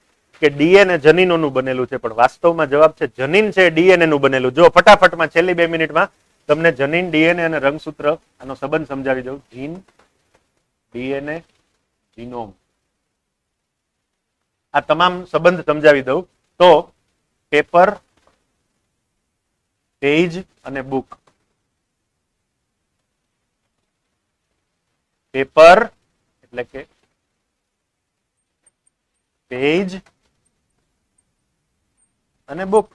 કે ડીએનએ જનીનોનું બનેલું છે, પણ વાસ્તવમાં જવાબ છે જનીન છે ડીએનએ નું બનેલું. જો ફટાફટમાં છેલ્લી 2 મિનિટમાં તમને જનીન, ડીએનએ અને રંગસૂત્ર આનો સંબંધ સમજાવી દઉં. જીન, ડીએનએ, જીનોમ, આ તમામ સંબંધ સમજાવી દઉં તો પેપર, પેજ અને બુક. પેપર એટલે કે પેજ અને બુક.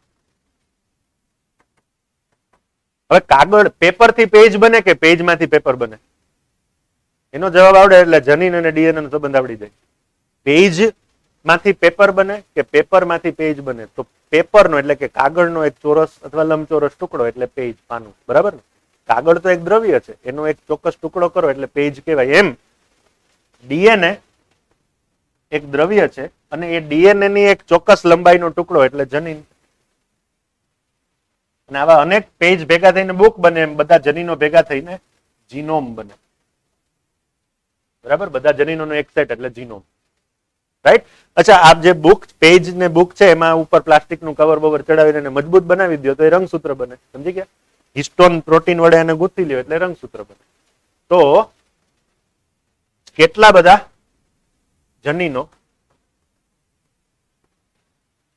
હવે કાગળ પેપર થી પેજ બને કે પેજ માંથી પેપર બને? એનો જવાબ આવડે એટલે જનીન અને ડીએનએ નો સંબંધ આવડી જાય. પેજ માંથી પેપર બને કે પેપર માંથી પેજ બને? તો પેપરનો એટલે કે કાગળનો એક ચોરસ અથવા લંબચોરસ ટુકડો એટલે પેજ, પાનું. બરાબર ને? કાગળ તો એક દ્રવ્ય છે, એનો એક ચોક્કસ ટુકડો કરો એટલે પેજ કહેવાય. એમ ડીએનએ એક દ્રવ્ય છે અને એ ડીએનએ ની એક ચોક્કસ લંબાઈનો ટુકડો એટલે જનીન. અને આવા અનેક પેજ ભેગા થઈને બુક બને, એમ બધા જનીનો ભેગા થઈને જીનોમ બને. બરાબર? બધા જનીનોનો એક સેટ એટલે જીનોમ. રાઈટ? અચ્છા, આ જે બુક, પેજ ને બુક છે એમાં ઉપર પ્લાસ્ટિક નું કવર બવર ચડાવીને એને મજબૂત બનાવી દો તો એ રંગસૂત્ર બને. સમજી ગયા? હિસ્ટોન પ્રોટીન વડે એને ગૂંથી લ્યો એટલે રંગસૂત્ર બને. તો કેટલા બધા જનીનો,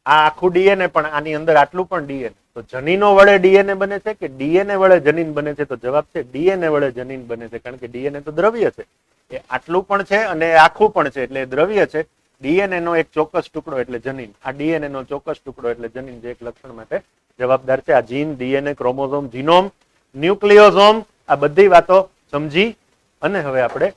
આ આખું ડીએનએ, પણ આની અંદર આટલું પણ ડીએનએ. તો જનીનો વડે ડીએનએ બને છે કે ડીએનએ વડે જનીન બને છે? તો જવાબ છે ડીએનએ વડે જનીન બને છે. કારણ કે ડીએનએ તો દ્રવ્ય છે, એ આટલું પણ છે અને આખું પણ છે એટલે દ્રવ્ય છે. ડીએનએ નો એક ચોક્કસ ટુકડો એટલે જનીન. આ ડીએનએ નો ચોક્કસ ટુકડો એટલે જનીન, જે એક લક્ષણ માટે જવાબદાર છે. આ જીન, ડીએનએ, ક્રોમોઝોમ, જીનોમ, ન્યુક્લિયોઝોમ, આ બધી વાતો સમજી અને હવે આપણે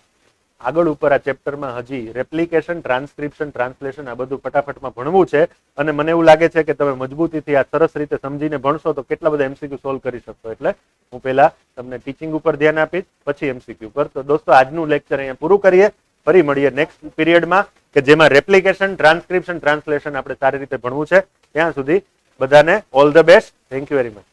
આગળ ઉપર આ ચેપ્ટરમાં હજી રેપ્લિકેશન, ટ્રાન્સક્રિપ્શન, ટ્રાન્સલેશન આ બધું ફટાફટમાં ભણવું છે. અને મને એવું લાગે છે કે તમે મજબૂતીથી આ સરસ રીતે સમજીને ભણશો તો કેટલા બધા એમસીક્યુ સોલ્વ કરી શકશો. એટલે હું પહેલા તમને ટીચિંગ ઉપર ધ્યાન આપીશ, પછી એમસીક્યુ પર. તો દોસ્તો, આજનું લેક્ચર અહીંયા પૂરું કરીએ. ફરી મળીએ નેક્સ્ટ પીરિયડમાં કે જેમાં રેપ્લિકેશન, ટ્રાન્સક્રિપ્શન, ટ્રાન્સલેશન આપણે સારી રીતે ભણવું છે. ત્યાં સુધી બધાને all the best. Thank you very much.